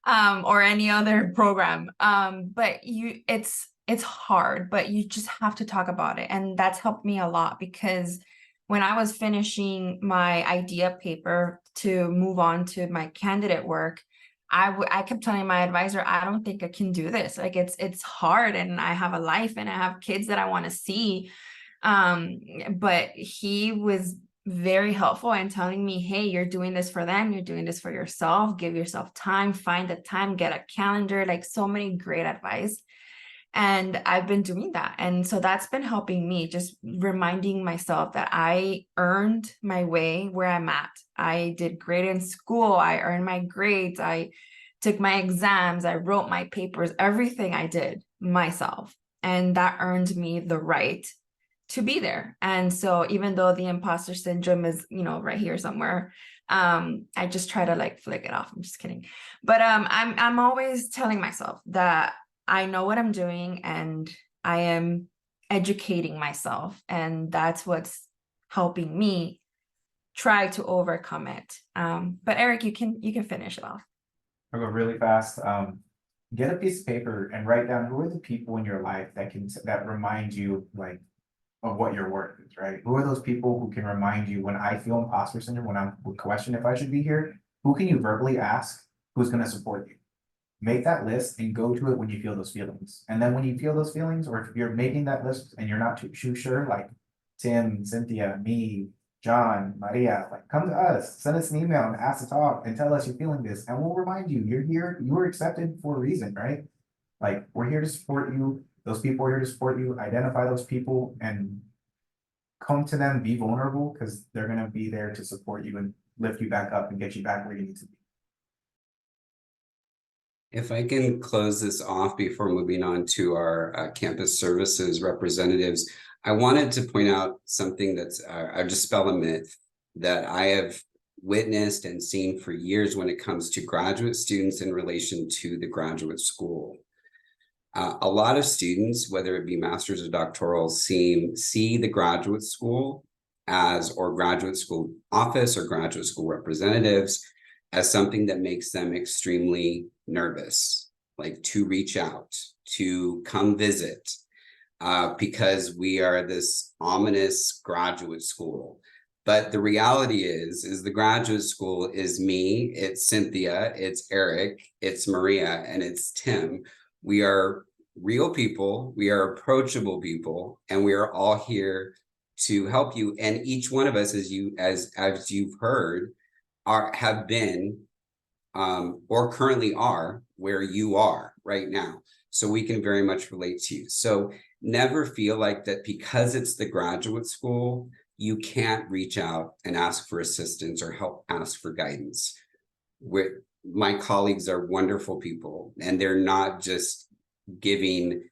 or any other program. But it's hard, but you just have to talk about it. And that's helped me a lot, because when I was finishing my idea paper to move on to my candidate work, I kept telling my advisor, I don't think I can do this. Like it's hard, and I have a life and I have kids that I want to see. But he was very helpful in telling me, hey, you're doing this for them, you're doing this for yourself, give yourself time, find the time, get a calendar, like so many great advice. And I've been doing that. And so that's been helping me, just reminding myself that I earned my way where I'm at. I did great in school. I earned my grades. I took my exams. I wrote my papers, everything I did myself. And that earned me the right to be there. And so even though the imposter syndrome is, right here somewhere, I just try to like flick it off. I'm just kidding. But I'm always telling myself that I know what I'm doing and I am educating myself, and that's what's helping me try to overcome it. But Eric, you can finish it off. I'll go really fast. Get a piece of paper and write down who are the people in your life that remind you like of what your worth is, right? Who are those people who can remind you when I feel imposter syndrome, when I'm question if I should be here? Who can you verbally ask who's going to support you? Make that list and go to it when you feel those feelings. And then when you feel those feelings, or if you're making that list and you're not too sure, like Tim, Cynthia, me, John, Maria, like come to us, send us an email and ask to talk and tell us you're feeling this. And we'll remind you, you're here, you were accepted for a reason, right? Like we're here to support you. Those people are here to support you. Identify those people and come to them, be vulnerable, because they're going to be there to support you and lift you back up and get you back where you need to be. If I can close this off before moving on to our campus services representatives, I wanted to point out something that's, I'll dispel a myth that I have witnessed and seen for years when it comes to graduate students in relation to the graduate school. A lot of students, whether it be master's or doctoral, see the graduate school or graduate school office or graduate school representatives as something that makes them extremely nervous, like to reach out, to come visit, because we are this ominous graduate school. But the reality is the graduate school is me, it's Cynthia, it's Eric, it's Maria, and it's Tim. We are real people, we are approachable people, and we are all here to help you. And each one of us, as you've heard, have been or currently are where you are right now. So we can very much relate to you. So never feel like that because it's the graduate school, you can't reach out and ask for assistance or ask for guidance. my colleagues are wonderful people, and they're not just giving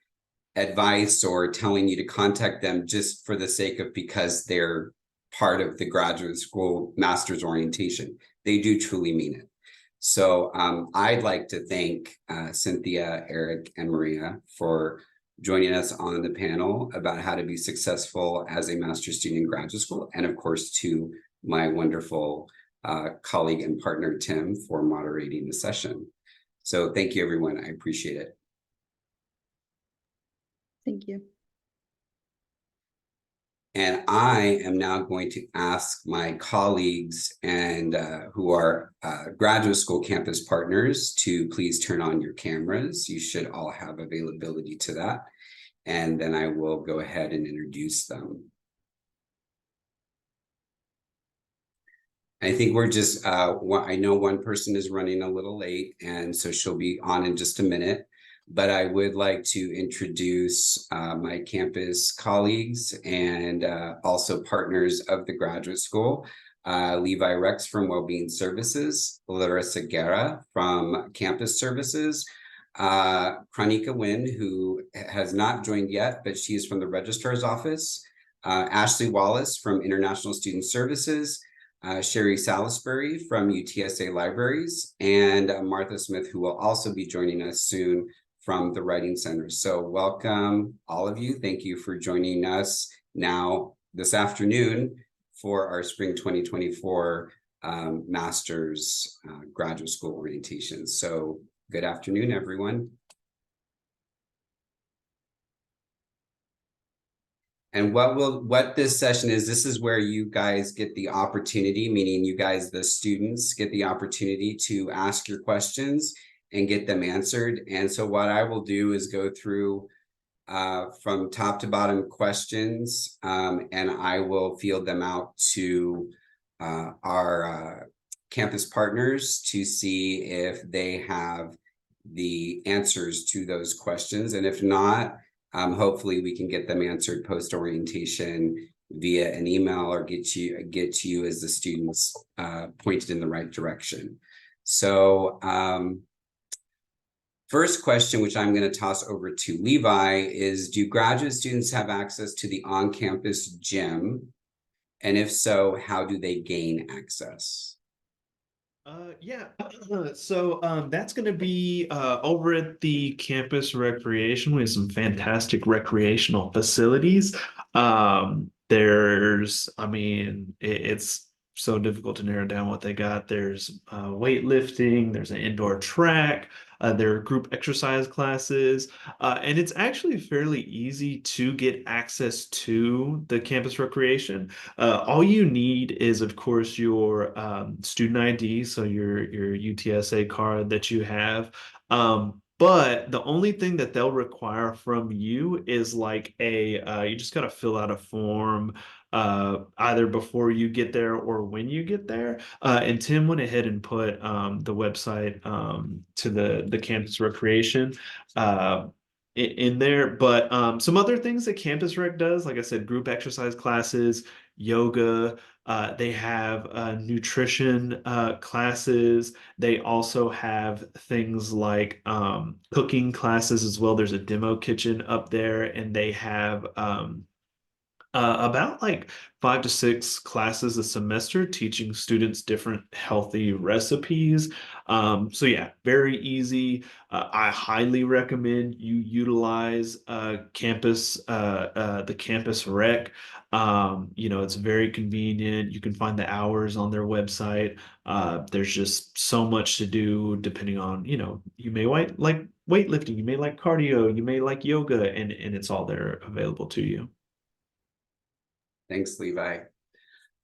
advice or telling you to contact them just for the sake of because they're part of the graduate school master's orientation. They do truly mean it. So I'd like to thank Cynthia, Eric, and Maria for joining us on the panel about how to be successful as a master's student in graduate school, and of course to my wonderful colleague and partner, Tim, for moderating the session. So thank you, everyone. I appreciate it. Thank you. And I am now going to ask my colleagues and who are graduate school campus partners to please turn on your cameras. You should all have availability to that. And then I will go ahead and introduce them. I think we're just, I know one person is running a little late, and so she'll be on in just a minute. But I would like to introduce my campus colleagues and also partners of the graduate school. Levi Rex from Wellbeing Services, Larissa Guerra from Campus Services, Chronica Nguyen, who has not joined yet, but she is from the Registrar's Office, Ashley Wallace from International Student Services, Sherry Salisbury from UTSA Libraries, and Martha Smith, who will also be joining us soon from the Writing Center. So welcome, all of you. Thank you for joining us now this afternoon for our Spring 2024 Master's Graduate School Orientation. So good afternoon, everyone. And what this session is, this is where you guys get the opportunity, meaning you guys, the students, get the opportunity to ask your questions and get them answered. And so what I will do is go through from top to bottom questions, and I will field them out to our campus partners to see if they have the answers to those questions. And if not, hopefully we can get them answered post-orientation via an email or get to you as the students pointed in the right direction. So first question, which I'm going to toss over to Levi, is do graduate students have access to the on-campus gym? And if so, how do they gain access? Yeah, so that's going to be over at the campus recreation. We have some fantastic recreational facilities. It's so difficult to narrow down what they got. There's weightlifting, there's an indoor track, there are group exercise classes, and it's actually fairly easy to get access to the campus recreation. All you need is, of course, your student ID, so your UTSA card that you have. But the only thing that they'll require from you is like you just got to fill out a form either before you get there or when you get there. And Tim went ahead and put the website to the campus recreation in there. But some other things that Campus Rec does, like I said, group exercise classes, yoga, they have nutrition classes. They also have things like cooking classes as well. There's a demo kitchen up there, and they have about like 5 to 6 classes a semester teaching students different healthy recipes. So yeah, very easy. I highly recommend you utilize the campus rec. It's very convenient. You can find the hours on their website. There's just so much to do depending on, you may like weightlifting, you may like cardio, you may like yoga, and it's all there available to you. Thanks, Levi.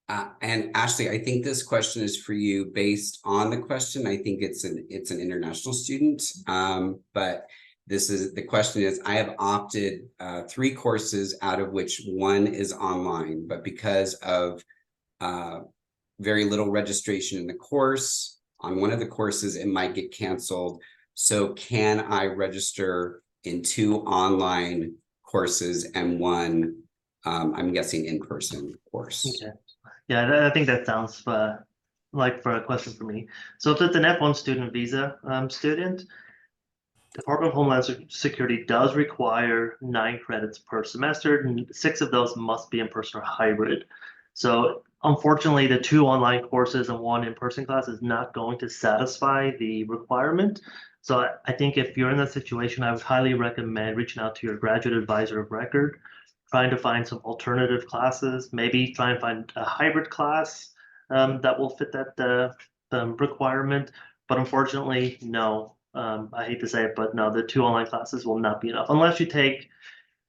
And Ashley, I think this question is for you based on the question. I think it's an international student, but the question is, I have opted 3 courses out of which 1 is online, but because of very little registration in the course, on one of the courses, it might get canceled. So can I register in 2 online courses and 1, I'm guessing in-person course? Okay. Yeah, I think that sounds like for a question for me. So if it's an F1 student visa student, Department of Homeland Security does require 9 credits per semester, and 6 of those must be in person or hybrid. So unfortunately, the 2 online courses and 1 in-person class is not going to satisfy the requirement. So I think if you're in that situation, I would highly recommend reaching out to your graduate advisor of record, trying to find some alternative classes, maybe try and find a hybrid class that will fit that requirement. But unfortunately, no. I hate to say it, but no, the 2 online classes will not be enough unless you take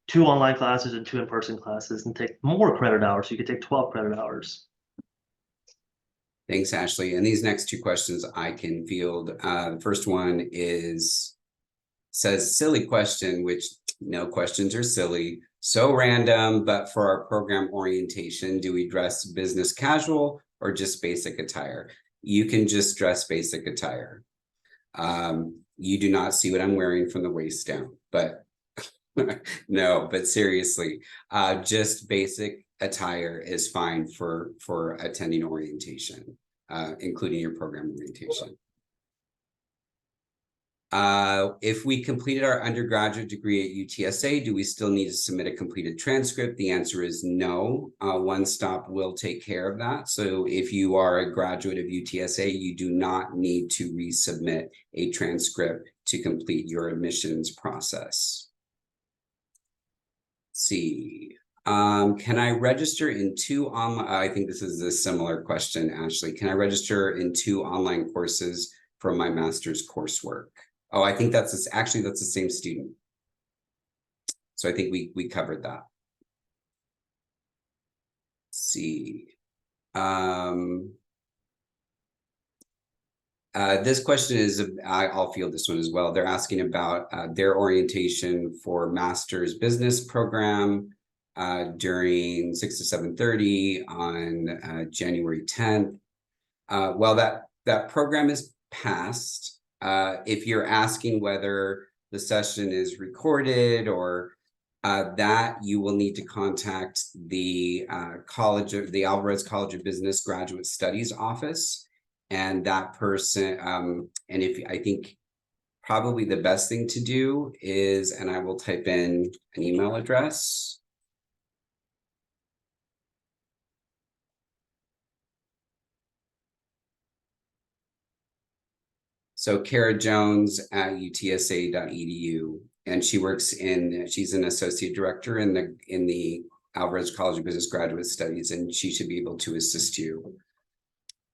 2 online classes and 2 in-person classes and take more credit hours. You could take 12 credit hours. Thanks, Ashley. And these next 2 questions I can field. The first one says silly question, which no questions are silly. So random, but for our program orientation, do we dress business casual or just basic attire? You can just dress basic attire. You do not see what I'm wearing from the waist down, but no, but seriously, just basic attire is fine for attending orientation, including your program orientation. If we completed our undergraduate degree at UTSA, do we still need to submit a completed transcript? The answer is no. One Stop will take care of that. So if you are a graduate of UTSA, you do not need to resubmit a transcript to complete your admissions process. Let's see. Can I register in 2 online? I think this is a similar question, Ashley. Can I register in 2 online courses for my master's coursework? Oh, I think that's actually that's the same student. So I think we covered that. Let's see. This question is, I'll field this one as well. They're asking about their orientation for master's business program during 6 to 7:30 on January 10th. Well, that program is passed. If you're asking whether the session is recorded or that, you will need to contact the Alvarez College of Business Graduate Studies office, and that person. And if I think probably the best thing to do is, and I will type in an email address. So Kara Jones at utsa.edu, and she's an associate director in the Alvarez College of Business Graduate Studies, and she should be able to assist you.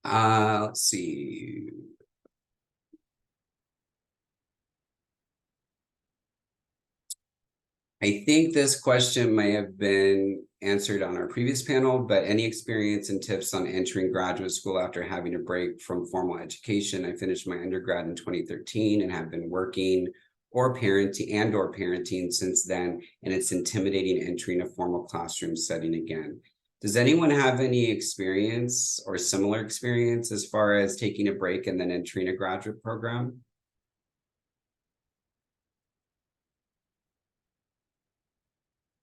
Let's see. I think this question may have been answered on our previous panel, but any experience and tips on entering graduate school after having a break from formal education? I finished my undergrad in 2013 and have been working or parenting since then, and it's intimidating entering a formal classroom setting again. Does anyone have any experience or similar experience as far as taking a break and then entering a graduate program?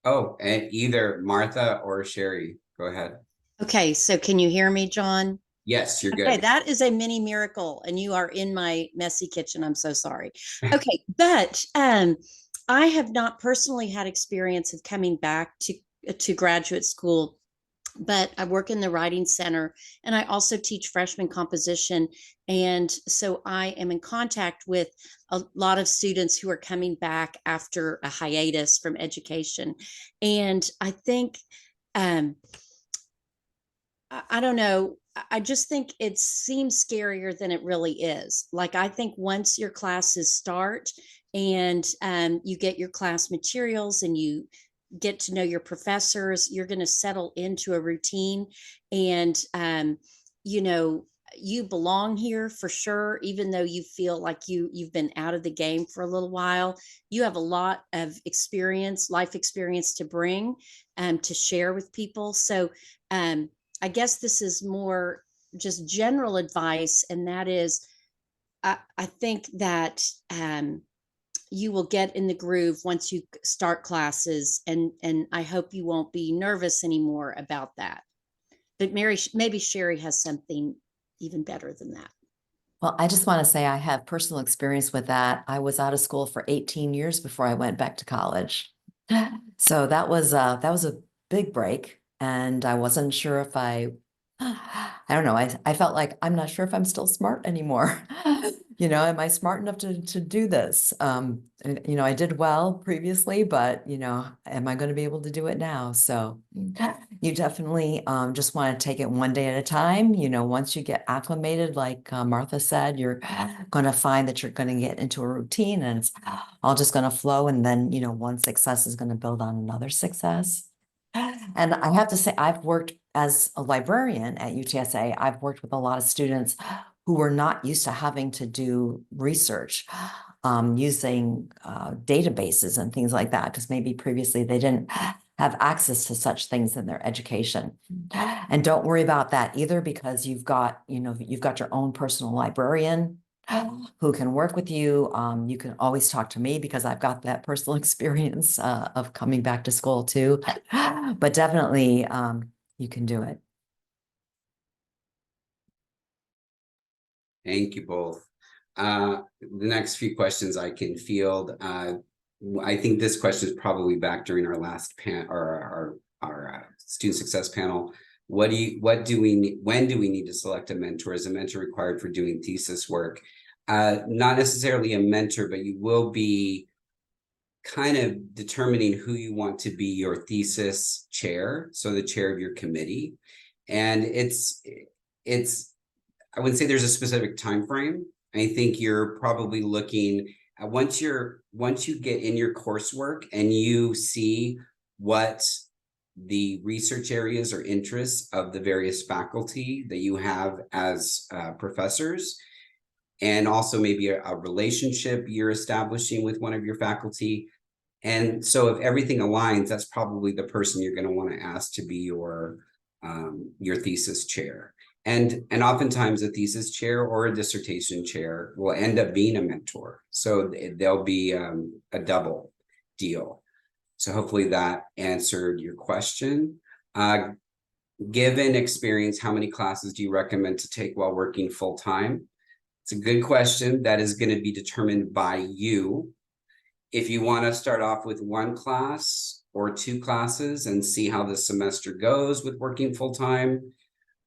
Oh, and either Martha or Sherry, go ahead. Okay, so can you hear me, John? Yes, you're Okay, good. that is a mini miracle, and you are in my messy kitchen. I'm so sorry. Okay, but I have not personally had experience of coming back to graduate school, but I work in the writing center, and I also teach freshman composition, and so I am in contact with a lot of students who are coming back after a hiatus from education, and I think I don't know. I just think it seems scarier than it really is. Like, I think once your classes start and you get your class materials and you get to know your professors, you're going to settle into a routine, and you know, you belong here for sure. Even though you feel like you've been out of the game for a little while, you have a lot of experience, life experience to bring to share with people. So I guess this is more just general advice, and that is, I think that you will get in the groove once you start classes, and I hope you won't be nervous anymore about that. But maybe Sherry has something even better than that. Well, I just want to say I have personal experience with that. I was out of school for 18 years before I went back to college. So that was a big break, and I wasn't sure if I don't know, I felt like I'm not sure if I'm still smart anymore. You know, am I smart enough to do this? And, you know, I did well previously, but you know, am I going to be able to do it now? So you definitely just want to take it one day at a time. You know, once you get acclimated, like Martha said, you're going to find that you're going to get into a routine and it's all just going to flow. And then, you know, one success is going to build on another success. And I have to say, I've worked as a librarian at UTSA. I've worked with a lot of students who were not used to having to do research using databases and things like that, because maybe previously they didn't have access to such things in their education. And don't worry about that either, because you've got, you know, you've got your own personal librarian who can work with you. You can always talk to me because I've got that personal experience of coming back to school too. But definitely you can do it. Thank you both. The next few questions I can field. I think this question is probably back during our last our student success panel. When do we need to select a mentor? Is a mentor required for doing thesis work? Not necessarily a mentor, but you will be kind of determining who you want to be your thesis chair, so the chair of your committee. And it's I wouldn't say there's a specific time frame. I think you're probably looking at once you get in your coursework and you see what the research areas or interests of the various faculty that you have as professors, and also maybe a relationship you're establishing with one of your faculty. And so if everything aligns, that's probably the person you're going to want to ask to be your thesis chair. And oftentimes a thesis chair or a dissertation chair will end up being a mentor. So they'll be a double deal. So hopefully that answered your question. Given experience, how many classes do you recommend to take while working full-time? It's a good question that is going to be determined by you. If you want to start off with one class or two classes and see how the semester goes with working full-time,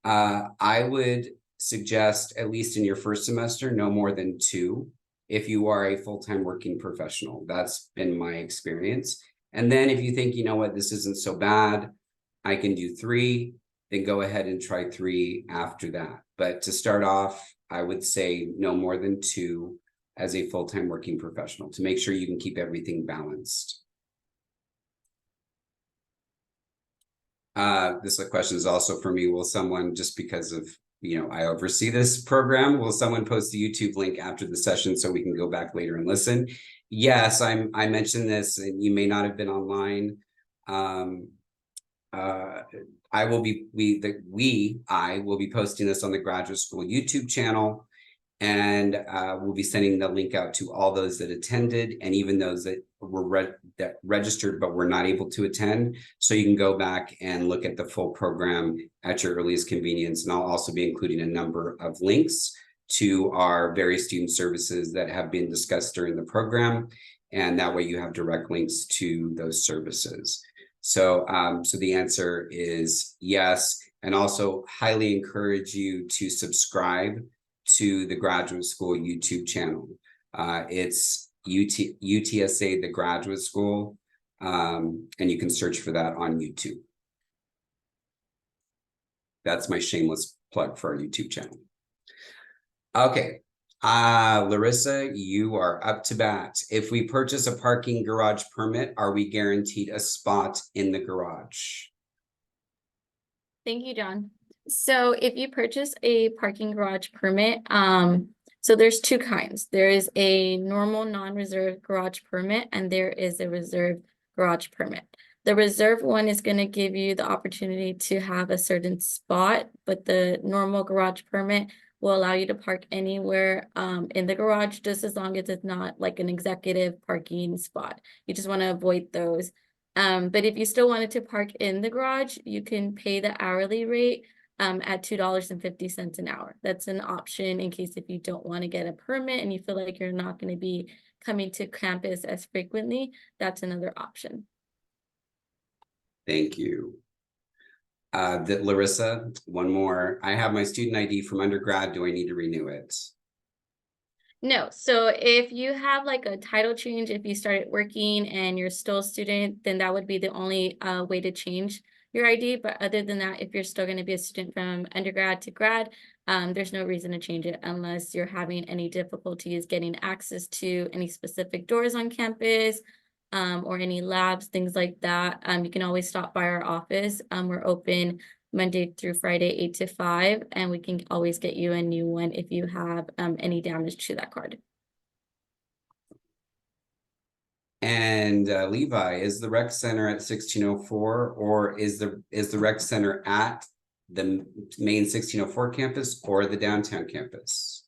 I would suggest, at least in your first semester, no more than two if you are a full-time working professional. That's been my experience. And then if you think, you know what, this isn't so bad, I can do three, then go ahead and try three after that. But to start off, I would say no more than two as a full-time working professional to make sure you can keep everything balanced. This question is also for me. Will someone, just because of, you know, I oversee this program, will someone post the YouTube link after the session so we can go back later and listen? Yes, I mentioned this and you may not have been online. I will be posting this on the Graduate School YouTube channel, and we'll be sending the link out to all those that attended and even those that were registered but were not able to attend. So you can go back and look at the full program at your earliest convenience. And I'll also be including a number of links to our various student services that have been discussed during the program. And that way you have direct links to those services. So, so the answer is yes, and also highly encourage you to subscribe to the Graduate School YouTube channel. It's UTSA, the Graduate School, and you can search for that on YouTube. That's my shameless plug for our YouTube channel. Okay, Larissa, you are up to bat. If we purchase a parking garage permit, are we guaranteed a spot in the garage? Thank you, John. So if you purchase a parking garage permit, so there's two kinds. There is a normal non-reserved garage permit and there is a reserved garage permit. The reserve one is going to give you the opportunity to have a certain spot, but the normal garage permit will allow you to park anywhere in the garage, just as long as it's not like an executive parking spot. You just want to avoid those. But if you still wanted to park in the garage, you can pay the hourly rate at $2.50 an hour. That's an option in case if you don't want to get a permit and you feel like you're not going to be coming to campus as frequently, that's another option. Thank you. Larissa, one more. I have my student ID from undergrad. Do I need to renew it? No, so if you have like a title change, if you started working and you're still a student, then that would be the only way to change your ID. But other than that, if you're still going to be a student from undergrad to grad, there's no reason to change it unless you're having any difficulties getting access to any specific doors on campus, or any labs, things like that. You can always stop by our office. We're open Monday through Friday, 8 to 5, and we can always get you a new one if you have any damage to that card. And Levi, is the rec center at 1604, or is the rec center at the main 1604 campus or the downtown campus?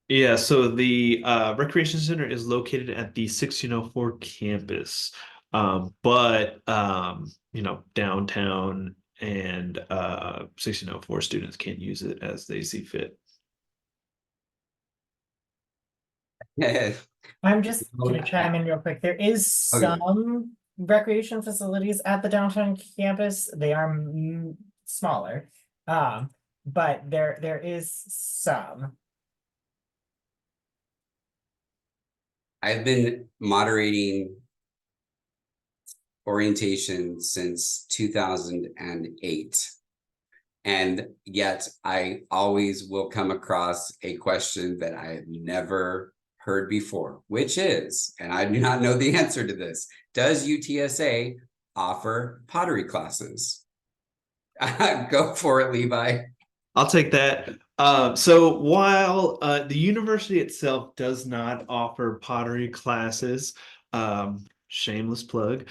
Yeah, so the recreation center is located at the 1604 campus, but you know, downtown and 1604 students can use it as they see fit. I'm just gonna chime in real quick. There is Okay. some recreation facilities at the downtown campus. They are smaller, but there is some. I've been moderating orientation since 2008. And yet I always will come across a question that I have never heard before, which is, and I do not know the answer to this, does UTSA offer pottery classes? Go for it, Levi. I'll take that. So while the university itself does not offer pottery classes, shameless plug.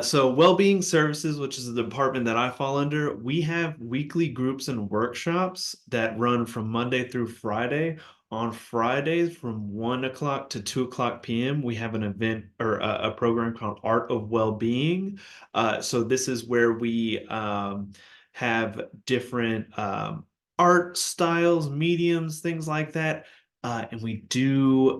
So Wellbeing Services, which is the department that I fall under, we have weekly groups and workshops that run from Monday through Friday. On Fridays from 1 o'clock to 2 o'clock p.m., we have an event or a program called Art of Wellbeing. So this is where we have different art styles, mediums, things like that. And we do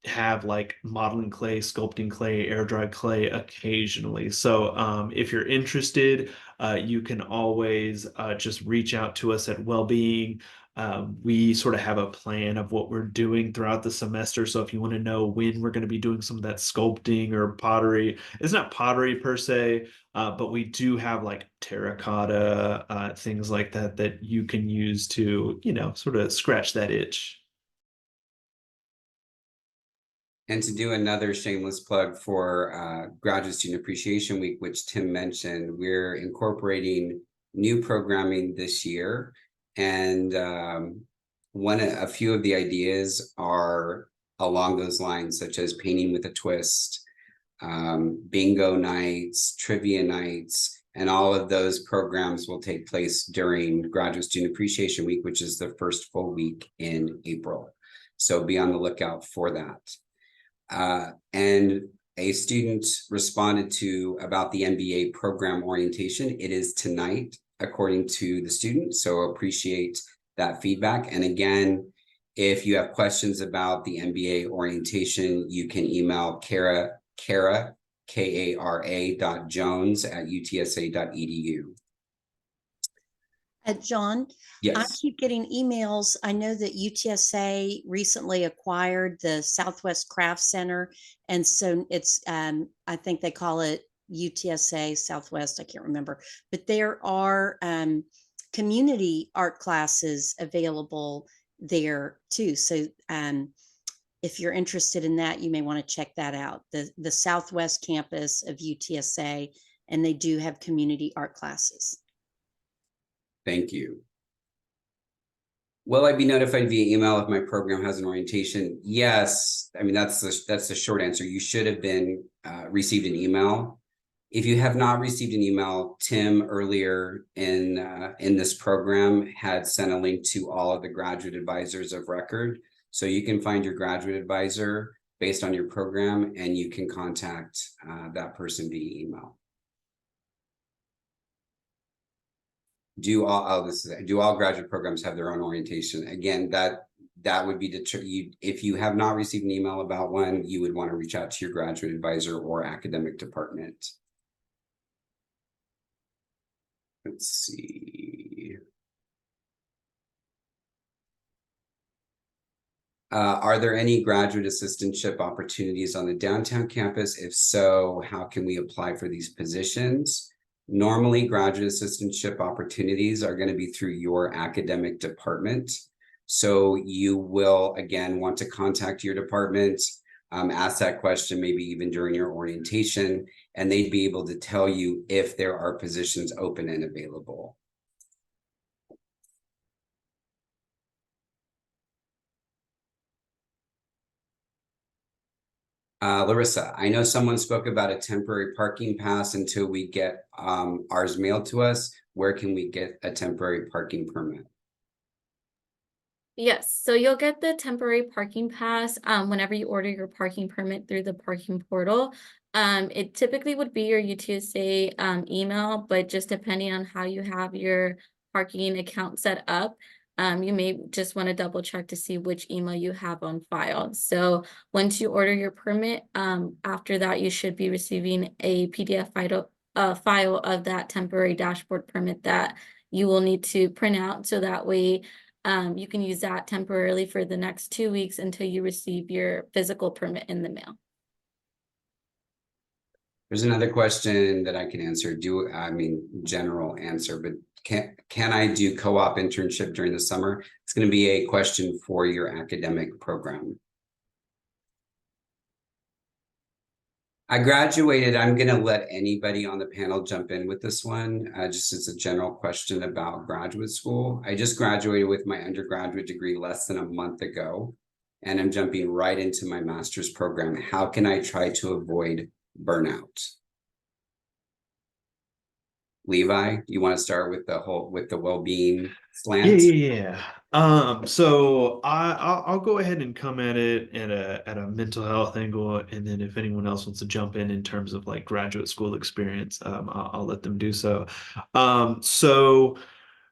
have like modeling clay, sculpting clay, air dry clay occasionally. So if you're interested, you can always just reach out to us at Wellbeing. We sort of have a plan of what we're doing throughout the semester. So if you want to know when we're going to be doing some of that sculpting or pottery, it's not pottery per se, but we do have like terracotta, things like that that you can use to, you know, sort of scratch that itch. And to do another shameless plug for Graduate Student Appreciation Week, which Tim mentioned, we're incorporating new programming this year. And a few of the ideas are along those lines, such as painting with a twist, bingo nights, trivia nights, and all of those programs will take place during Graduate Student Appreciation Week, which is the first full week in April. So be on the lookout for that. And a student responded to about the MBA program orientation. It is tonight, according to the student. So appreciate that feedback. And again, if you have questions about the MBA orientation, you can email Kara, Kara.jones@utsa.edu. John, I Yes. keep getting emails. I know that UTSA recently acquired the Southwest Craft Center. And so it's, I think they call it UTSA Southwest. I can't remember, but there are community art classes available there too. So if you're interested in that, you may want to check that out. The Southwest campus of UTSA, and they do have community art classes. Thank you. Will I be notified via email if my program has an orientation? Yes. I mean, that's the short answer. You should have been received an email. If you have not received an email, Tim earlier in this program had sent a link to all of the graduate advisors of record. So you can find your graduate advisor based on your program, and you can contact that person via email. do all graduate programs have their own orientation? Again, that would be if you have not received an email about one, you would want to reach out to your graduate advisor or academic department. Let's see. Are there any graduate assistantship opportunities on the downtown campus? If so, how can we apply for these positions? Normally, graduate assistantship opportunities are going to be through your academic department. So you will, again, want to contact your department, ask that question, maybe even during your orientation, and they'd be able to tell you if there are positions open and available. Larissa, I know someone spoke about a temporary parking pass until we get ours mailed to us. Where can we get a temporary parking permit? Yes, so you'll get the temporary parking pass whenever you order your parking permit through the parking portal. It typically would be your UTSA email, but just depending on how you have your parking account set up, you may just want to double check to see which email you have on file. So once you order your permit, after that, you should be receiving a PDF file of that temporary dashboard permit that you will need to print out, so that way you can use that temporarily for the next 2 weeks until you receive your physical permit in the mail. There's another question that I can answer. General answer, but can I do co-op internship during the summer? It's going to be a question for your academic program. I graduated. I'm going to let anybody on the panel jump in with this one, just as a general question about graduate school. I just graduated with my undergraduate degree less than a month ago, and I'm jumping right into my master's program. How can I try to avoid burnout? Levi, you want to start with the well-being slant? Yeah. So I'll go ahead and come at it at a mental health angle, and then if anyone else wants to jump in terms of like graduate school experience, I'll let them do so. So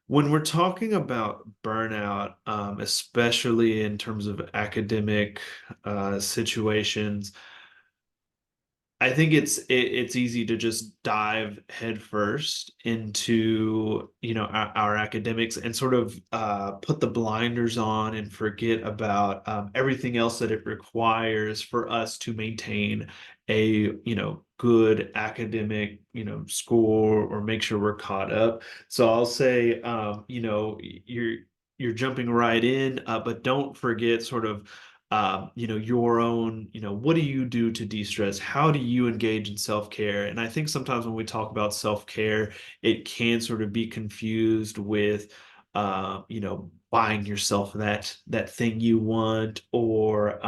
when we're talking about burnout, especially in terms of academic situations, I think it's easy to just dive headfirst into, our academics and sort of put the blinders on and forget about everything else that it requires for us to maintain a good academic score, or make sure we're caught up. So I'll say you're jumping right in, but don't forget sort of your own, what do you do to de-stress? How do you engage in self-care? And I think sometimes when we talk about self-care, it can sort of be confused with, buying yourself that thing you want, or,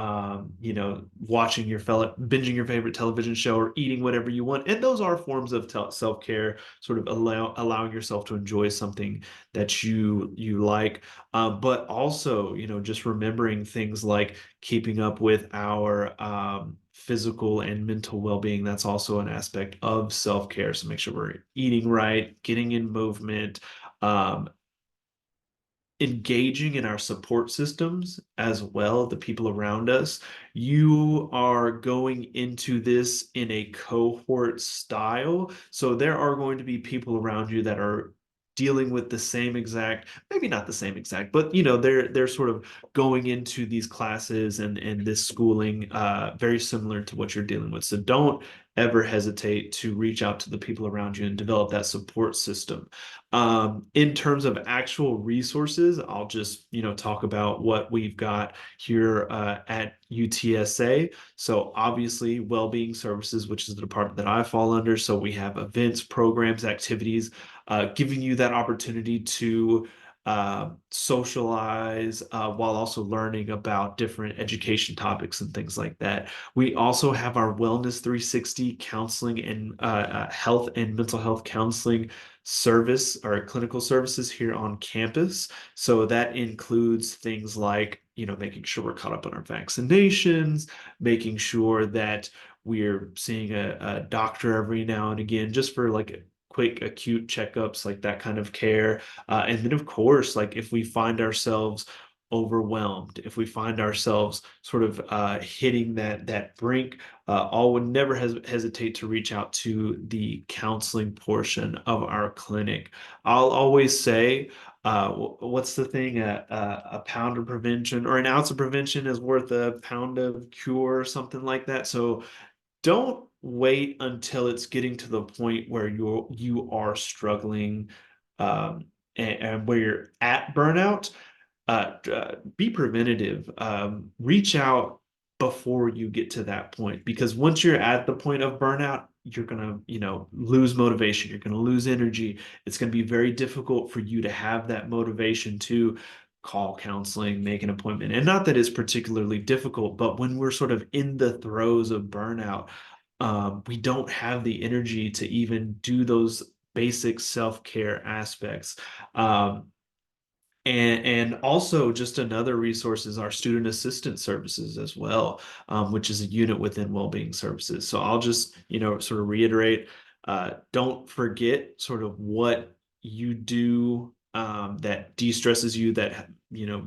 binging your favorite television show, or eating whatever you want. And those are forms of self-care, sort of allowing yourself to enjoy something that you like. But also, just remembering things like keeping up with our physical and mental well-being. That's also an aspect of self-care. So make sure we're eating right, getting in movement, engaging in our support systems as well, the people around us. You are going into this in a cohort style, so there are going to be people around you that are dealing with the same exact, maybe not the same exact, but they're sort of going into these classes and this schooling very similar to what you're dealing with. So don't ever hesitate to reach out to the people around you and develop that support system. In terms of actual resources, I'll just talk about what we've got here at UTSA. So obviously, well-being services, which is the department that I fall under. So we have events, programs, activities, giving you that opportunity to socialize while also learning about different education topics and things like that. We also have our Wellness 360 counseling and health and mental health counseling service, or clinical services here on campus. So that includes things like, making sure we're caught up on our vaccinations, making sure that we're seeing a doctor every now and again, just for like quick acute checkups, like that kind of care. And then of course, like if we find ourselves overwhelmed, if we find ourselves sort of hitting that brink, all would never hesitate to reach out to the counseling portion of our clinic. I'll always say, what's the thing? A pound of prevention or an ounce of prevention is worth a pound of cure, or something like that. So don't wait until it's getting to the point where you are struggling, and where you're at burnout. Be preventative. Reach out before you get to that point, because once you're at the point of burnout, you're gonna, lose motivation. You're gonna lose energy. It's gonna be very difficult for you to have that motivation to call counseling, make an appointment. And not that it's particularly difficult, but when we're sort of in the throes of burnout, we don't have the energy to even do those basic self-care aspects. And also just another resource is our student assistance services as well, which is a unit within Wellbeing Services. So I'll just, sort of reiterate, don't forget sort of what you do that de-stresses you, that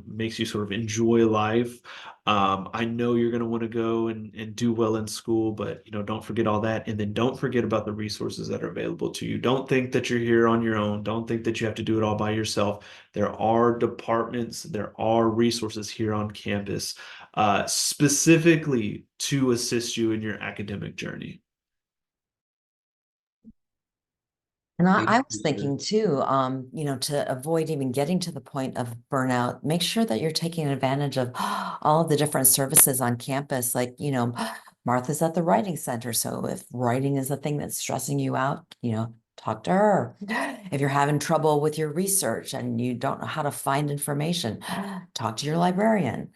makes you sort of enjoy life. I know you're going to want to go and do well in school, but don't forget all that. And then don't forget about the resources that are available to you. Don't think that you're here on your own. Don't think that you have to do it all by yourself. There are departments, there are resources here on campus, specifically to assist you in your academic journey. And Thank I you, was thinking too, to avoid even getting to the point of burnout, make sure that you're taking advantage of all of the different services on campus. Like, Martha's at the writing center. So if writing is the thing that's stressing you out, talk to her. If you're having trouble with your research and you don't know how to find information, talk to your librarian.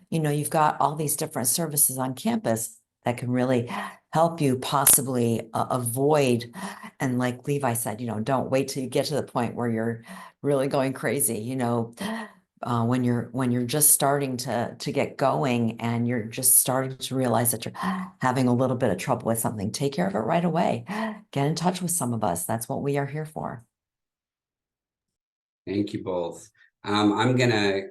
You've got all these different services on campus that can really help you possibly avoid. And like Levi said, don't wait till you get to the point where you're really going crazy. When you're just starting to get going and you're just starting to realize that you're having a little bit of trouble with something, take care of it right away. Get in touch with some of us. That's what we are here for. Thank you both. I'm gonna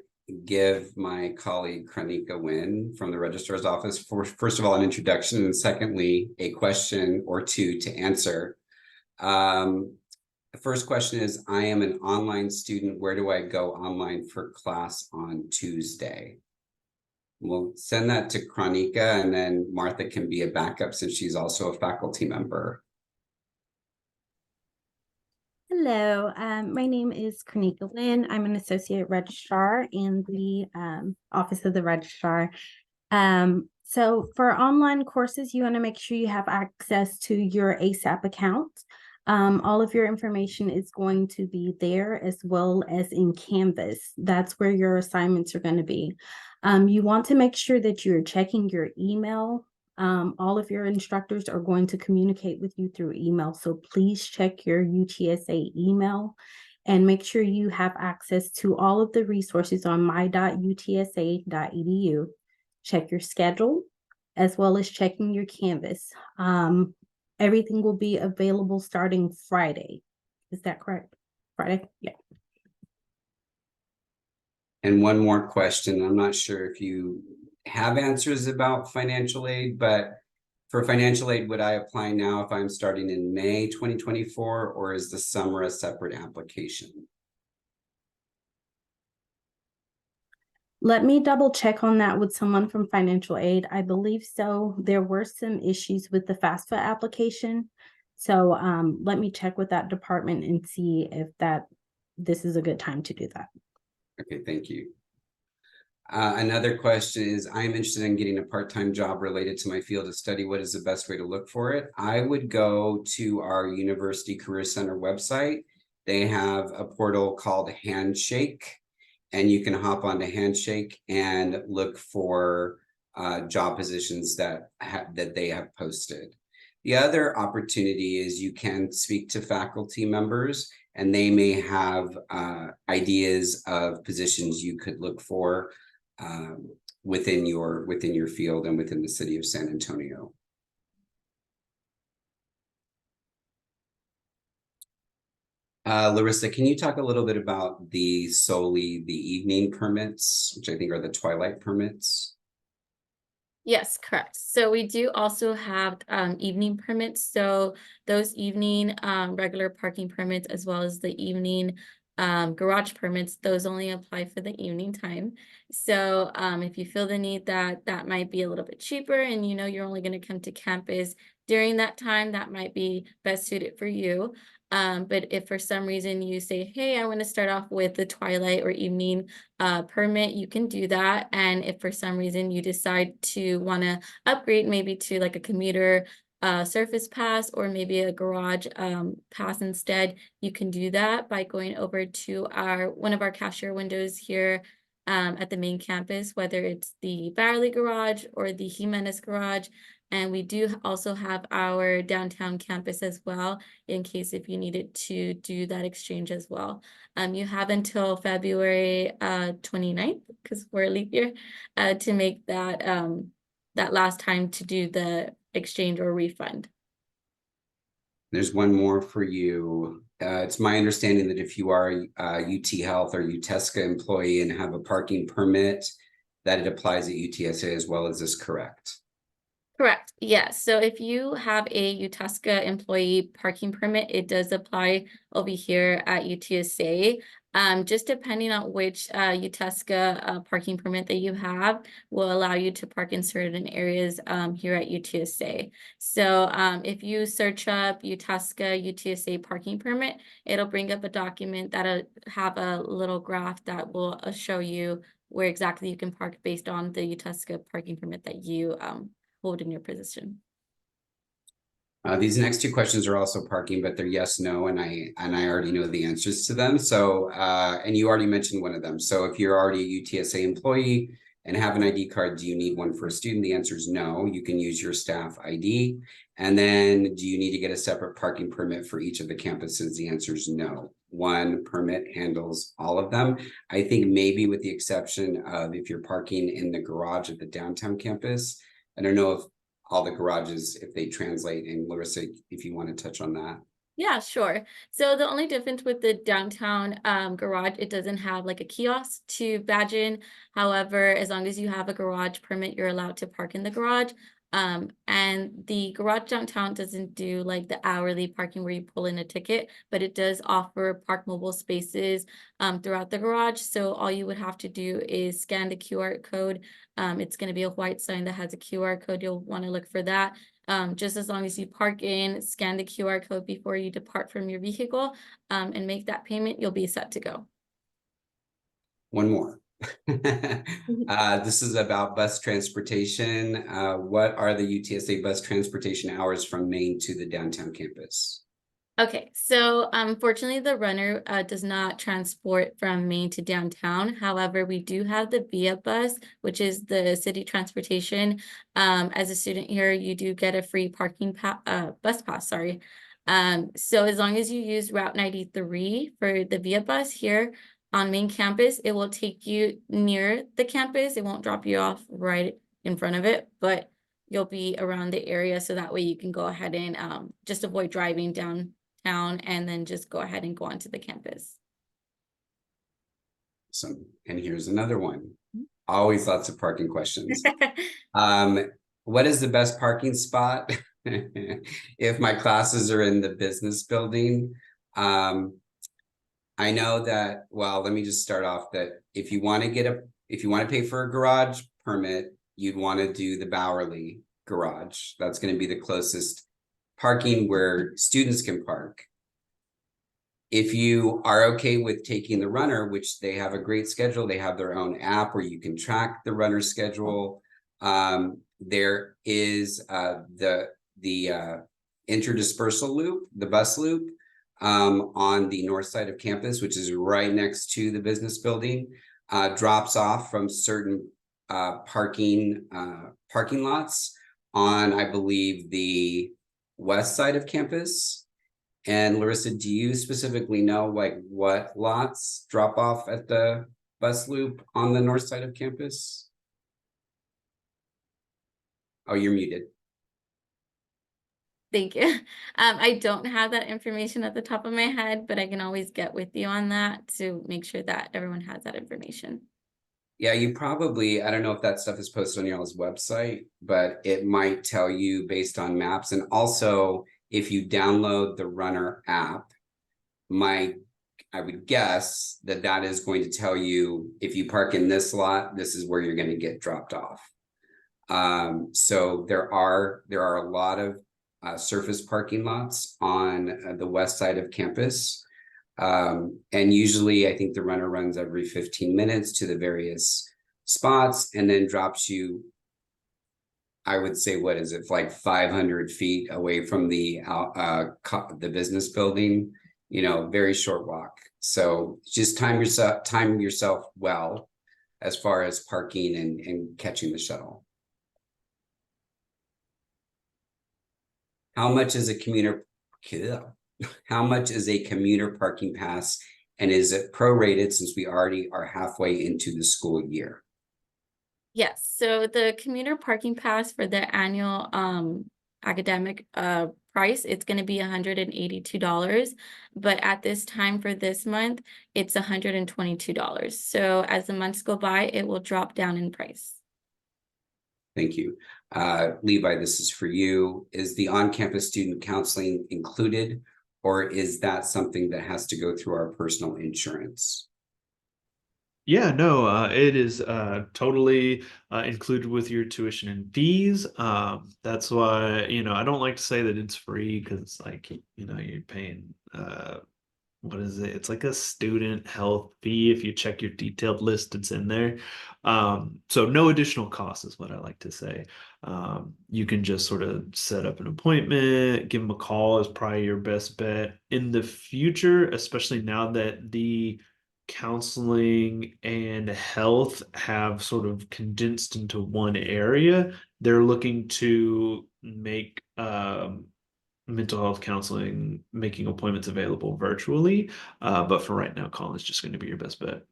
give my colleague Kranika Nguyen from the Registrar's Office for, first of all, an introduction, and secondly, a question or two to answer. The first question is, I am an online student. Where do I go online for class on Tuesday? We'll send that to Kranika, and then Martha can be a backup since she's also a faculty member. Hello, my name is Kranika Nguyen. I'm an associate registrar in the Office of the Registrar. So for online courses, you want to make sure you have access to your ASAP account. All of your information is going to be there, as well as in Canvas. That's where your assignments are going to be. You want to make sure that you're checking your email. All of your instructors are going to communicate with you through email. So please check your UTSA email and make sure you have access to all of the resources on my.utsa.edu. Check your schedule, as well as checking your Canvas. Everything will be available starting Friday. Is that correct? Friday? Yeah. And one more question. I'm not sure if you have answers about financial aid, but for financial aid, would I apply now if I'm starting in May 2024, or is the summer a separate application? Let me double check on that with someone from financial aid. I believe so. There were some issues with the FAFSA application. So let me check with that department and see if this is a good time to do that. Okay, thank you. Another question is, I'm interested in getting a part-time job related to my field of study. What is the best way to look for it? I would go to our University Career Center website. They have a portal called Handshake, and you can hop onto Handshake and look for job positions that they have posted. The other opportunity is you can speak to faculty members, and they may have ideas of positions you could look for within your field and within the city of San Antonio. Larissa, can you talk a little bit about solely the evening permits, which I think are the twilight permits? Yes, correct. So we do also have evening permits. So those evening regular parking permits as well as the evening garage permits, those only apply for the evening time. So if you feel the need that that might be a little bit cheaper and you know you're only going to come to campus during that time, that might be best suited for you. But if for some reason you say, hey, I want to start off with the twilight or evening permit, you can do that. And if for some reason you decide to want to upgrade maybe to like a commuter surface pass or maybe a garage pass instead, you can do that by going over to one of our cashier windows here at the main campus, whether it's the Barley Garage or the Jimenez Garage. And we do also have our downtown campus as well, in case if you needed to do that exchange as well. You have until February 29th, because we're a leap year, to make that that last time to do the exchange or refund. There's one more for you. It's my understanding that if you are a UT Health or UTESCA employee and have a parking permit, that it applies at UTSA as well. Is this correct? Correct. Yes. So if you have a UTESCA employee parking permit, it does apply over here at UTSA. Just depending on which UTESCA parking permit that you have will allow you to park in certain areas here at UTSA. So if you search up UTESCA UTSA parking permit, it'll bring up a document that'll have a little graph that will show you where exactly you can park based on the UTESCA parking permit that you hold in your position. These next two questions are also parking, but they're yes, no, and I already know the answers to them. So, and you already mentioned one of them. So if you're already a UTSA employee and have an ID card, do you need one for a student? The answer is no. You can use your staff ID. And then do you need to get a separate parking permit for each of the campuses? The answer is no. One permit handles all of them. I think maybe with the exception of if you're parking in the garage at the downtown campus. I don't know if all the garages, if they translate, and Larissa, if you want to touch on that. Yeah, sure. So the only difference with the downtown garage, it doesn't have like a kiosk to badge in. However, as long as you have a garage permit, you're allowed to park in the garage. And the garage downtown doesn't do like the hourly parking where you pull in a ticket, but it does offer park mobile spaces throughout the garage. So all you would have to do is scan the QR code. It's going to be a white sign that has a QR code. You'll want to look for that. Just as long as you park in, scan the QR code before you depart from your vehicle and make that payment, you'll be set to go. One more. This is about bus transportation. What are the UTSA bus transportation hours from Main to the downtown campus? Okay, so unfortunately, the runner does not transport from Main to downtown. However, we do have the VIA bus, which is the city transportation. As a student here, you do get a free parking bus pass, sorry. So as long as you use Route 93 for the VIA bus here on main campus, it will take you near the campus. It won't drop you off right in front of it, but you'll be around the area. So that way you can go ahead and just avoid driving downtown and then just go ahead and go onto the campus. So, and here's another one. Always lots of parking questions. What is the best parking spot if my classes are in the business building? I know that, well, let me just start off that if you want to pay for a garage permit, you'd want to do the Bowerly garage. That's going to be the closest parking where students can park. If you are okay with taking the runner, which they have a great schedule, they have their own app where you can track the runner schedule. There is the interdispersal loop, the bus loop, on the north side of campus, which is right next to the business building, drops off from certain parking lots on, I believe, the west side of campus. And Larissa, do you specifically know like what lots drop off at the bus loop on the north side of campus? Oh, you're muted. Thank you. I don't have that information at the top of my head, but I can always get with you on that to make sure that everyone has that information. Yeah, you probably, I don't know if that stuff is posted on y'all's website, but it might tell you based on maps. And also, if you download the Runner app, I would guess that that is going to tell you if you park in this lot, this is where you're going to get dropped off. So there are a lot of surface parking lots on the west side of campus. And usually I think the Runner runs every 15 minutes to the various spots and then drops you, I would say, what is it, like 500 feet away from the business building, you know, very short walk. So just time yourself well as far as parking and catching the shuttle. How much is a commuter parking pass, and is it prorated since we already are halfway into the school year? Yes, so the commuter parking pass for the annual academic price, it's going to be $182, but at this time for this month, it's $122. So as the months go by, it will drop down in price. Thank you. Levi, this is for you. Is the on-campus student counseling included, or is that something that has to go through our personal insurance? Yeah, no, it is totally included with your tuition and fees. That's why, I don't like to say that it's free because it's like, you're paying what is it? It's like a student health fee. If you check your detailed list, it's in there. So no additional cost is what I like to say. You can just sort of set up an appointment, give them a call is probably your best bet. In the future, especially now that the counseling and health have sort of condensed into one area, they're looking to make mental health counseling, making appointments available virtually. But for right now, calling is just going to be your best bet.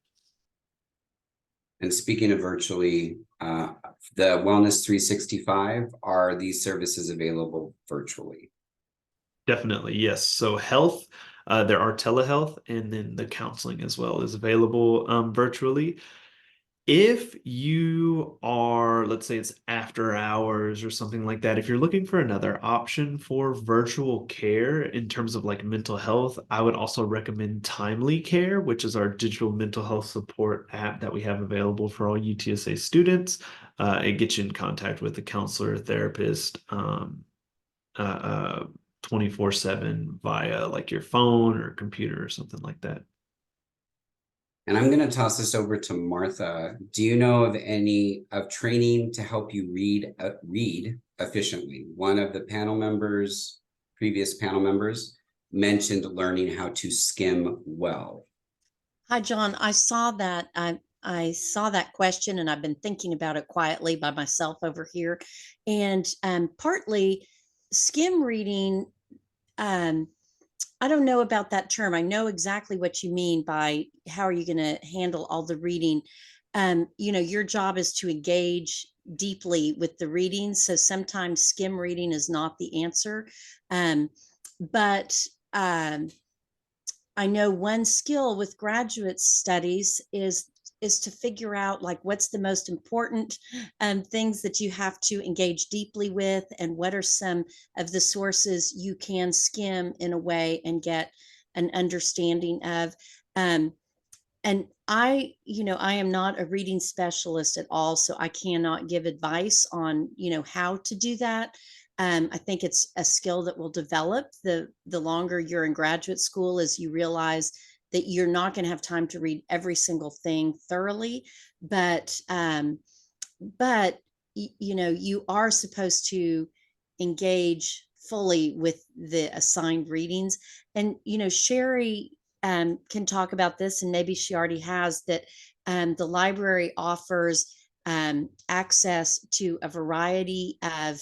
And speaking of virtually, the Wellness 365, are these services available virtually? Definitely, yes. So health, there are telehealth, and then the counseling as well is available virtually. If you are, let's say it's after hours or something like that, if you're looking for another option for virtual care in terms of like mental health, I would also recommend Timely Care, which is our digital mental health support app that we have available for all UTSA students. It gets you in contact with a counselor or therapist 24/7 via like your phone or computer or something like that. And I'm going to toss this over to Martha. Do you know of any training to help you read efficiently? One of the previous panel members, mentioned learning how to skim well. Hi, John. I saw that. I saw that question, and I've been thinking about it quietly by myself over here. And partly skim reading, I don't know about that term. I know exactly what you mean by how are you going to handle all the reading. Your job is to engage deeply with the reading. So sometimes skim reading is not the answer. But I know one skill with graduate studies is to figure out like what's the most important things that you have to engage deeply with, and what are some of the sources you can skim in a way and get an understanding of. And I am not a reading specialist at all, so I cannot give advice on, how to do that. I think it's a skill that will develop the longer you're in graduate school, as you realize that you're not going to have time to read every single thing thoroughly, but you are supposed to engage fully with the assigned readings. And Sherry can talk about this, and maybe she already has, that the library offers access to a variety of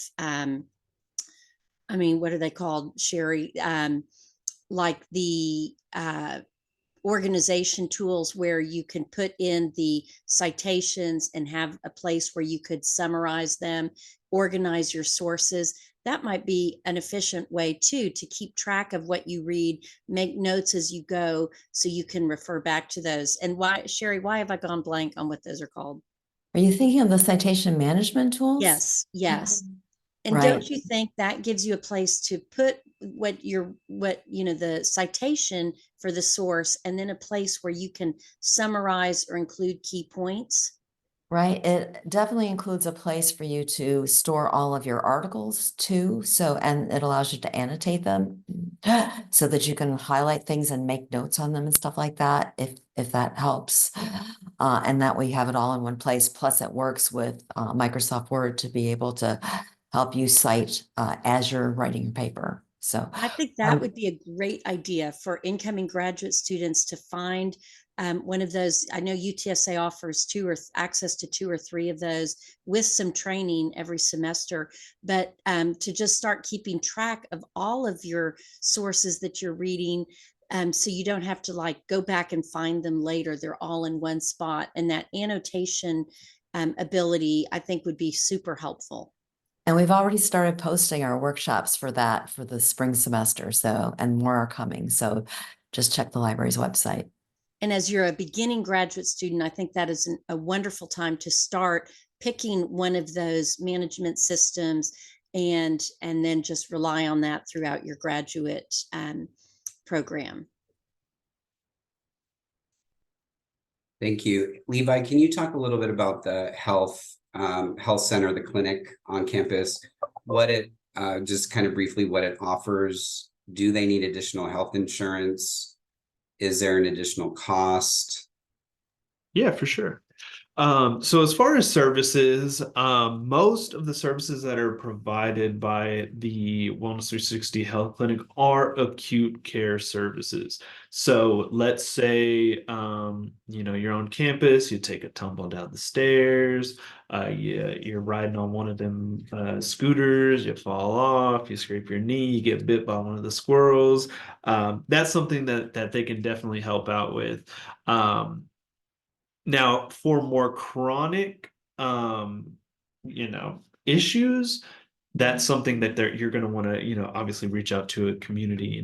what are they called, Sherry? Like the organization tools where you can put in the citations and have a place where you could summarize them, organize your sources. that might be an efficient way too, to keep track of what you read, make notes as you go, so you can refer back to those. And why, Sherry, why have I gone blank on what those are called? Are you thinking of the citation management tools? Yes, yes. And Right. don't you think that gives you a place to put what the citation for the source, and then a place where you can summarize or include key points? Right. It definitely includes a place for you to store all of your articles too. So, and it allows you to annotate them so that you can highlight things and make notes on them and stuff like that, if that helps. And that way you have it all in one place. Plus it works with Microsoft Word to be able to help you cite as you're writing your paper. So I think that would be a great idea for incoming graduate students to find one of those. I know UTSA offers access to 2 or 3 of those with some training every semester, but to just start keeping track of all of your sources that you're reading, so you don't have to like go back and find them later. They're all in one spot, and that annotation ability, I think, would be super helpful. and we've already started posting our workshops for that for the spring semester. So, and more are coming. So just check the library's website. And as you're a beginning graduate student, I think that is a wonderful time to start picking one of those management systems, and then just rely on that throughout your graduate program. Thank you. Levi, can you talk a little bit about the health center, the clinic on campus? What it, just kind of briefly, what it offers? Do they need additional health insurance? Is there an additional cost? Yeah, for sure. So as far as services, most of the services that are provided by the Wellness 360 Health Clinic are acute care services. So let's say, you're on campus, you take a tumble down the stairs, you're riding on one of them scooters, you fall off, you scrape your knee, you get bit by one of the squirrels. That's something that they can definitely help out with. Now, for more chronic, issues, that's something that you're going to want to, obviously reach out to a community,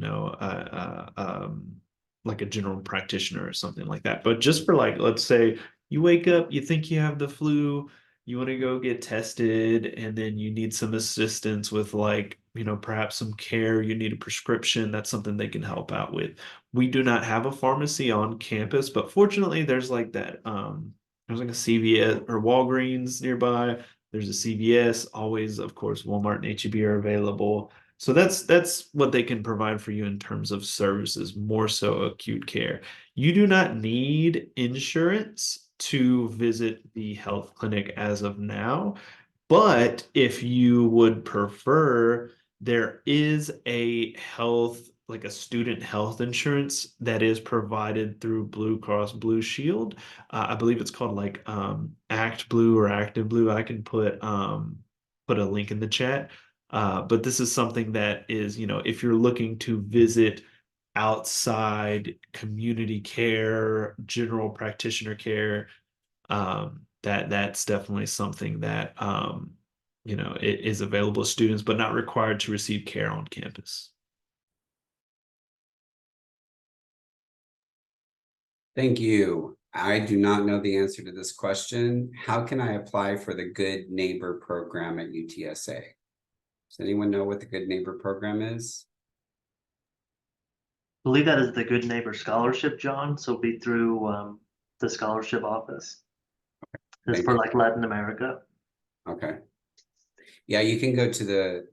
like a general practitioner or something like that. But just for like, let's say you wake up, you think you have the flu, you want to go get tested, and then you need some assistance with like, perhaps some care, you need a prescription. That's something they can help out with. We do not have a pharmacy on campus, but fortunately there's like that, there's like a CVS or Walgreens nearby. There's a CVS, always, of course, Walmart and H-E-B are available. So that's what they can provide for you in terms of services, more so acute care. You do not need insurance to visit the health clinic as of now, but if you would prefer, there is a student health insurance that is provided through Blue Cross Blue Shield. I believe it's called like Act Blue or Active Blue. I can put a link in the chat. But this is something that is, if you're looking to visit outside community care, general practitioner care, that's definitely something that it is available to students, but not required to receive care on campus. Thank you. I do not know the answer to this question. How can I apply for the Good Neighbor program at UTSA? Does anyone know what the Good Neighbor program is? I believe that is the Good Neighbor Scholarship, John. So it'll be through the scholarship office. It's Thank for you. like Latin America. Okay. Yeah, you can go to the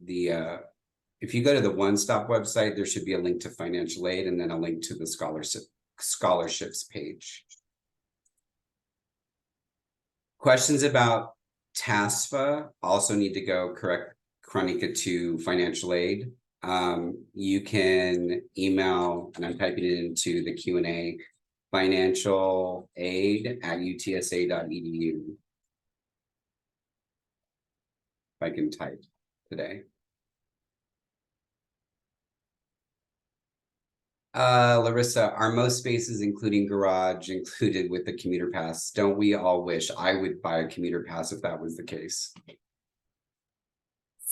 if you go to the One Stop website, there should be a link to financial aid and then a link to the scholarships page. Questions about TASFA also need to go correct Chronica to financial aid. You can email, and I'm typing it into the Q&A, financialaid@utsa.edu. If I can type today. Larissa, are most spaces, including garage, included with the commuter pass? Don't we all wish? I would buy a commuter pass if that was the case.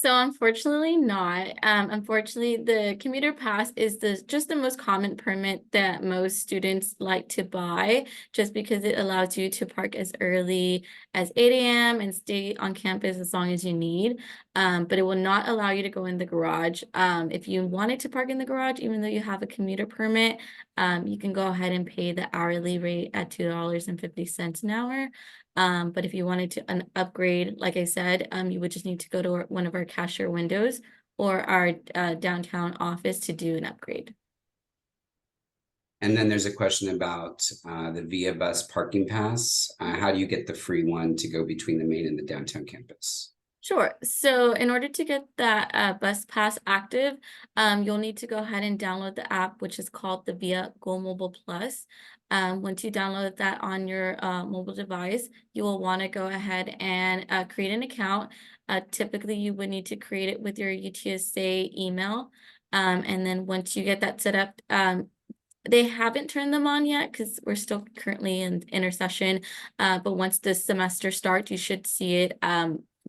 So unfortunately not. Unfortunately, the commuter pass is just the most common permit that most students like to buy, just because it allows you to park as early as 8 a.m. and stay on campus as long as you need. But it will not allow you to go in the garage. If you wanted to park in the garage, even though you have a commuter permit, you can go ahead and pay the hourly rate at $2.50 an hour. But if you wanted to an upgrade, like I said, you would just need to go to one of our cashier windows or our downtown office to do an upgrade. And then there's a question about the Via Bus parking pass. How do you get the free one to go between the main and the downtown campus? Sure. So in order to get that bus pass active, you'll need to go ahead and download the app, which is called the Via Go Mobile Plus. Once you download that on your mobile device, you will want to go ahead and create an account. Typically, you would need to create it with your UTSA email. And then once you get that set up, they haven't turned them on yet because we're still currently in intersession. But once this semester starts, you should see it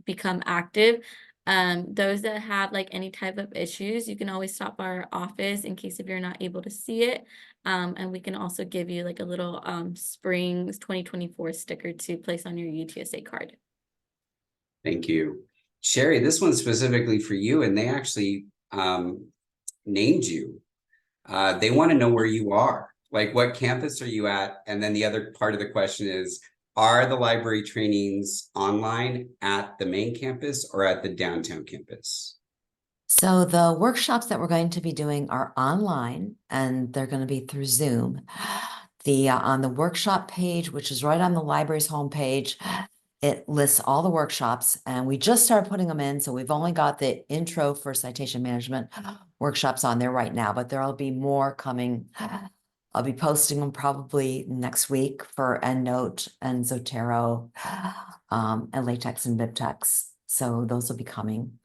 become active. Those that have like any type of issues, you can always stop by our office in case if you're not able to see it. And we can also give you like a little Springs 2024 sticker to place on your UTSA card. Thank you. Sherry, this one's specifically for you, and they actually named you. They want to know where you are, like what campus are you at? And then the other part of the question is, are the library trainings online at the main campus or at the downtown campus? So the workshops that we're going to be doing are online, and they're going to be through Zoom. The on the workshop page, which is right on the library's homepage, it lists all the workshops, and we just started putting them in. So we've only got the intro for citation management workshops on there right now, but there'll be more coming. I'll be posting them probably next week for EndNote and Zotero, and LaTeX and BibTeX. So those will be coming.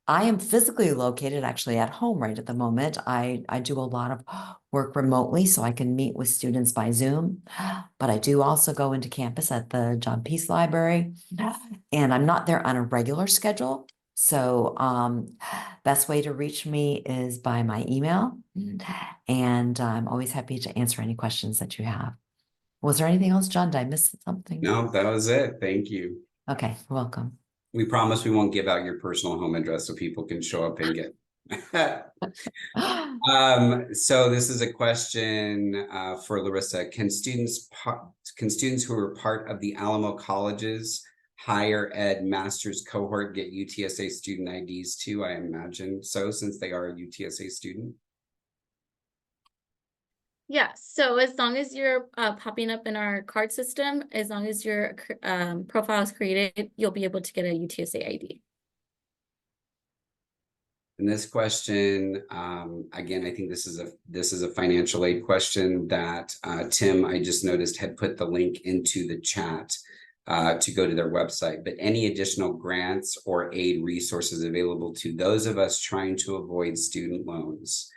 I am physically located actually at home right at the moment. I do a lot of work remotely, so I can meet with students by Zoom, but I do also go into campus at the John Peace Library, and I'm not there on a regular schedule. So best way to reach me is by my email, and I'm always happy to answer any questions that you have. Was there anything else, John? Did I miss something? No, that was it. Thank you. Okay, you're welcome. We promise we won't give out your personal home address so people can show up and get. So this is a question for Larissa. Can students who are part of the Alamo College's higher ed master's cohort get UTSA student IDs too? I imagine so, since they are a UTSA student. Yeah, so as long as you're popping up in our card system, as long as your profile is created, you'll be able to get a UTSA ID. And this question, again, I think this is a financial aid question that Tim, I just noticed, had put the link into the chat to go to their website. But any additional grants or aid resources available to those of us trying to avoid student loans,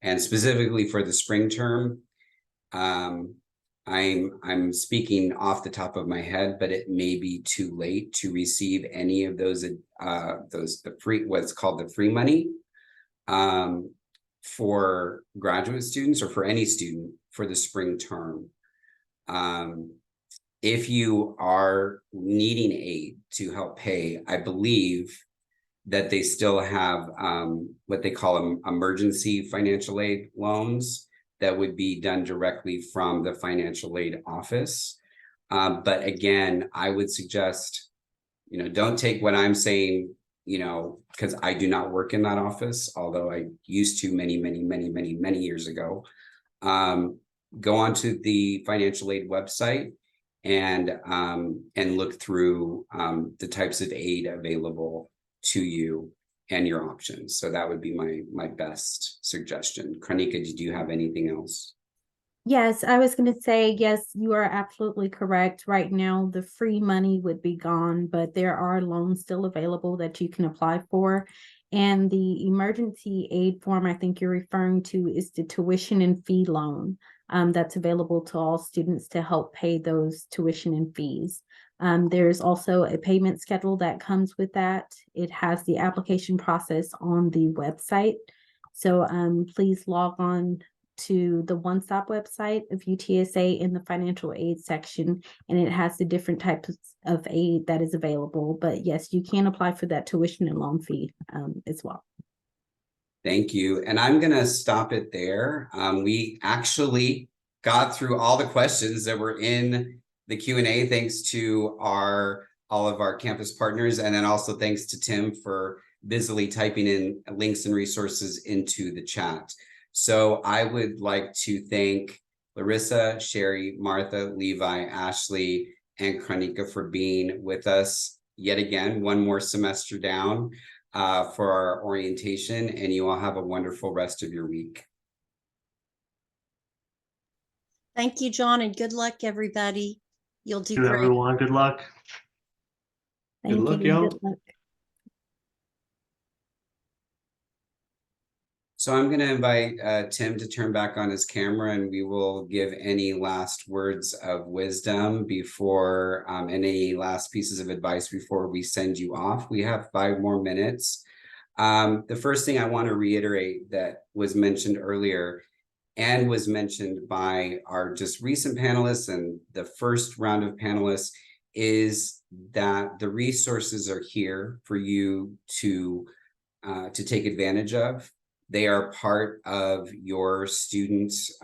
and specifically for the spring term, I'm speaking off the top of my head, but it may be too late to receive any of those the free, what's called the free money for graduate students or for any student for the spring term. If you are needing aid to help pay, I believe that they still have what they call emergency financial aid loans that would be done directly from the financial aid office. But again, I would suggest, don't take what I'm saying, because I do not work in that office, although I used to many years ago. Go onto the financial aid website and look through the types of aid available to you and your options. So that would be my best suggestion. Kranika, did you have anything else? Yes, I was going to say, yes, you are absolutely correct. Right now, the free money would be gone, but there are loans still available that you can apply for. And the emergency aid form I think you're referring to is the tuition and fee loan that's available to all students to help pay those tuition and fees. There's also a payment schedule that comes with that. It has the application process on the website. So please log on to the One Stop website of UTSA in the financial aid section, and it has the different types of aid that is available. But yes, you can apply for that tuition and loan fee as well. Thank you. And I'm going to stop it there. We actually got through all the questions that were in the Q&A, thanks to all of our campus partners, and then also thanks to Tim for busily typing in links and resources into the chat. So I would like to thank Larissa, Sherry, Martha, Levi, Ashley, and Chronika for being with us yet again, one more semester down for our orientation, and you all have a wonderful rest of your week. Thank you, John, and good luck, everybody. You'll do Thank you, great. everyone. Good luck. Thank luck, you. y'all. Good luck. So I'm going to invite Tim to turn back on his camera, and we will give any last words of wisdom before and any last pieces of advice before we send you off. We have 5 more minutes. The first thing I want to reiterate that was mentioned earlier and was mentioned by our just recent panelists and the first round of panelists is that the resources are here for you to take advantage of. They are part of your students,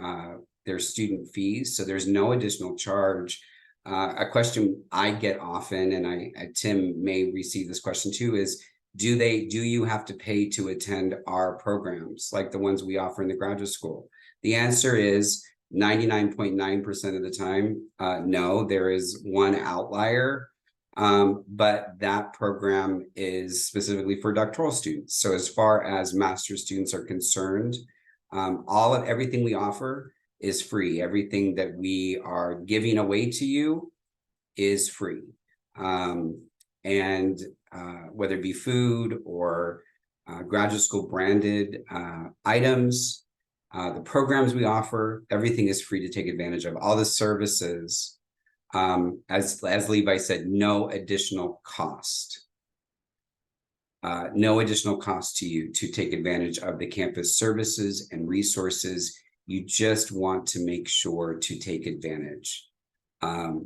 their student fees, so there's no additional charge. A question I get often, and Tim may receive this question too, is do you have to pay to attend our programs like the ones we offer in the graduate school? The answer is 99.9% of the time, no. There is one outlier, but that program is specifically for doctoral students. So as far as master's students are concerned, everything we offer is free. Everything that we are giving away to you is free. Whether it be food or graduate school branded items, the programs we offer, everything is free to take advantage of. All the services, as Levi said, no additional cost. No additional cost to you to take advantage of the campus services and resources. You just want to make sure to take advantage. We're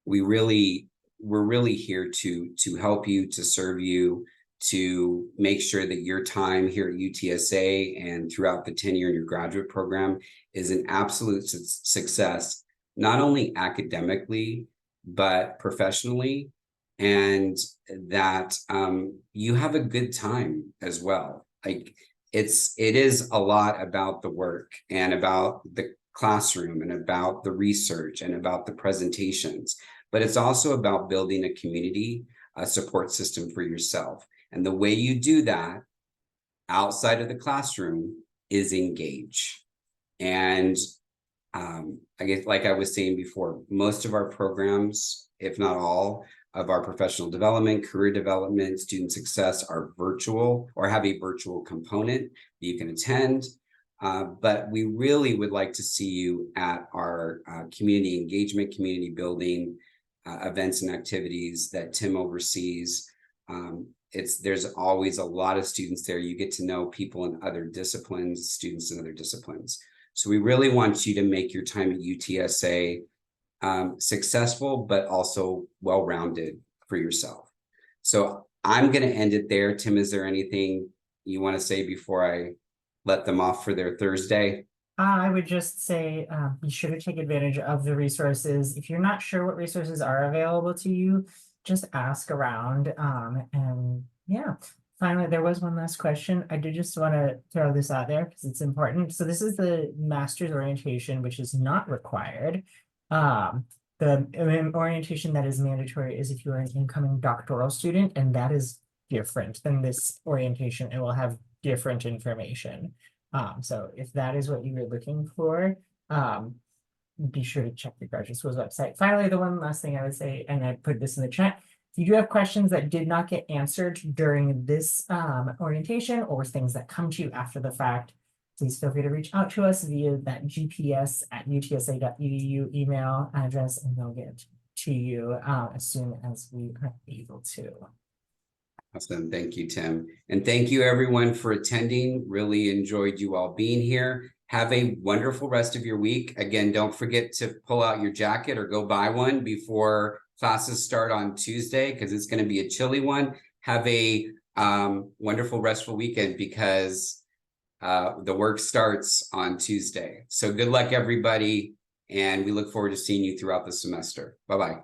really here to help you, to serve you, to make sure that your time here at UTSA and throughout the tenure in your graduate program is an absolute success, not only academically, but professionally, and that you have a good time as well. Like it is a lot about the work and about the classroom and about the research and about the presentations, but it's also about building a community, a support system for yourself. And the way you do that outside of the classroom is engage. And I guess, like I was saying before, most of our programs, if not all of our professional development, career development, student success are virtual or have a virtual component that you can attend. But we really would like to see you at our community engagement, community building events and activities that Tim oversees. There's always a lot of students there. You get to know people in other disciplines, students in other disciplines. So we really want you to make your time at UTSA successful, but also well-rounded for yourself. So I'm going to end it there. Tim, is there anything you want to say before I let them off for their Thursday? I would just say be sure to take advantage of the resources. If you're not sure what resources are available to you, just ask around. And yeah, finally, there was one last question. I did just want to throw this out there because it's important. So this is the master's orientation, which is not required. The orientation that is mandatory is if you're an incoming doctoral student, and that is different than this orientation. It will have different information. So if that is what you were looking for, be sure to check the graduate school's website. Finally, the one last thing I would say, and I put this in the chat, if you do have questions that did not get answered during this orientation or things that come to you after the fact, please feel free to reach out to us via that GPS@utsa.edu email address, and they'll get to you as soon as we are able to. Awesome. Thank you, Tim. And thank you everyone for attending. Really enjoyed you all being here. Have a wonderful rest of your week. Again, don't forget to pull out your jacket or go buy one before classes start on Tuesday, because it's going to be a chilly one. Have a wonderful, restful weekend, because the work starts on Tuesday. So good luck, everybody. And we look forward to seeing you throughout the semester. Bye-bye.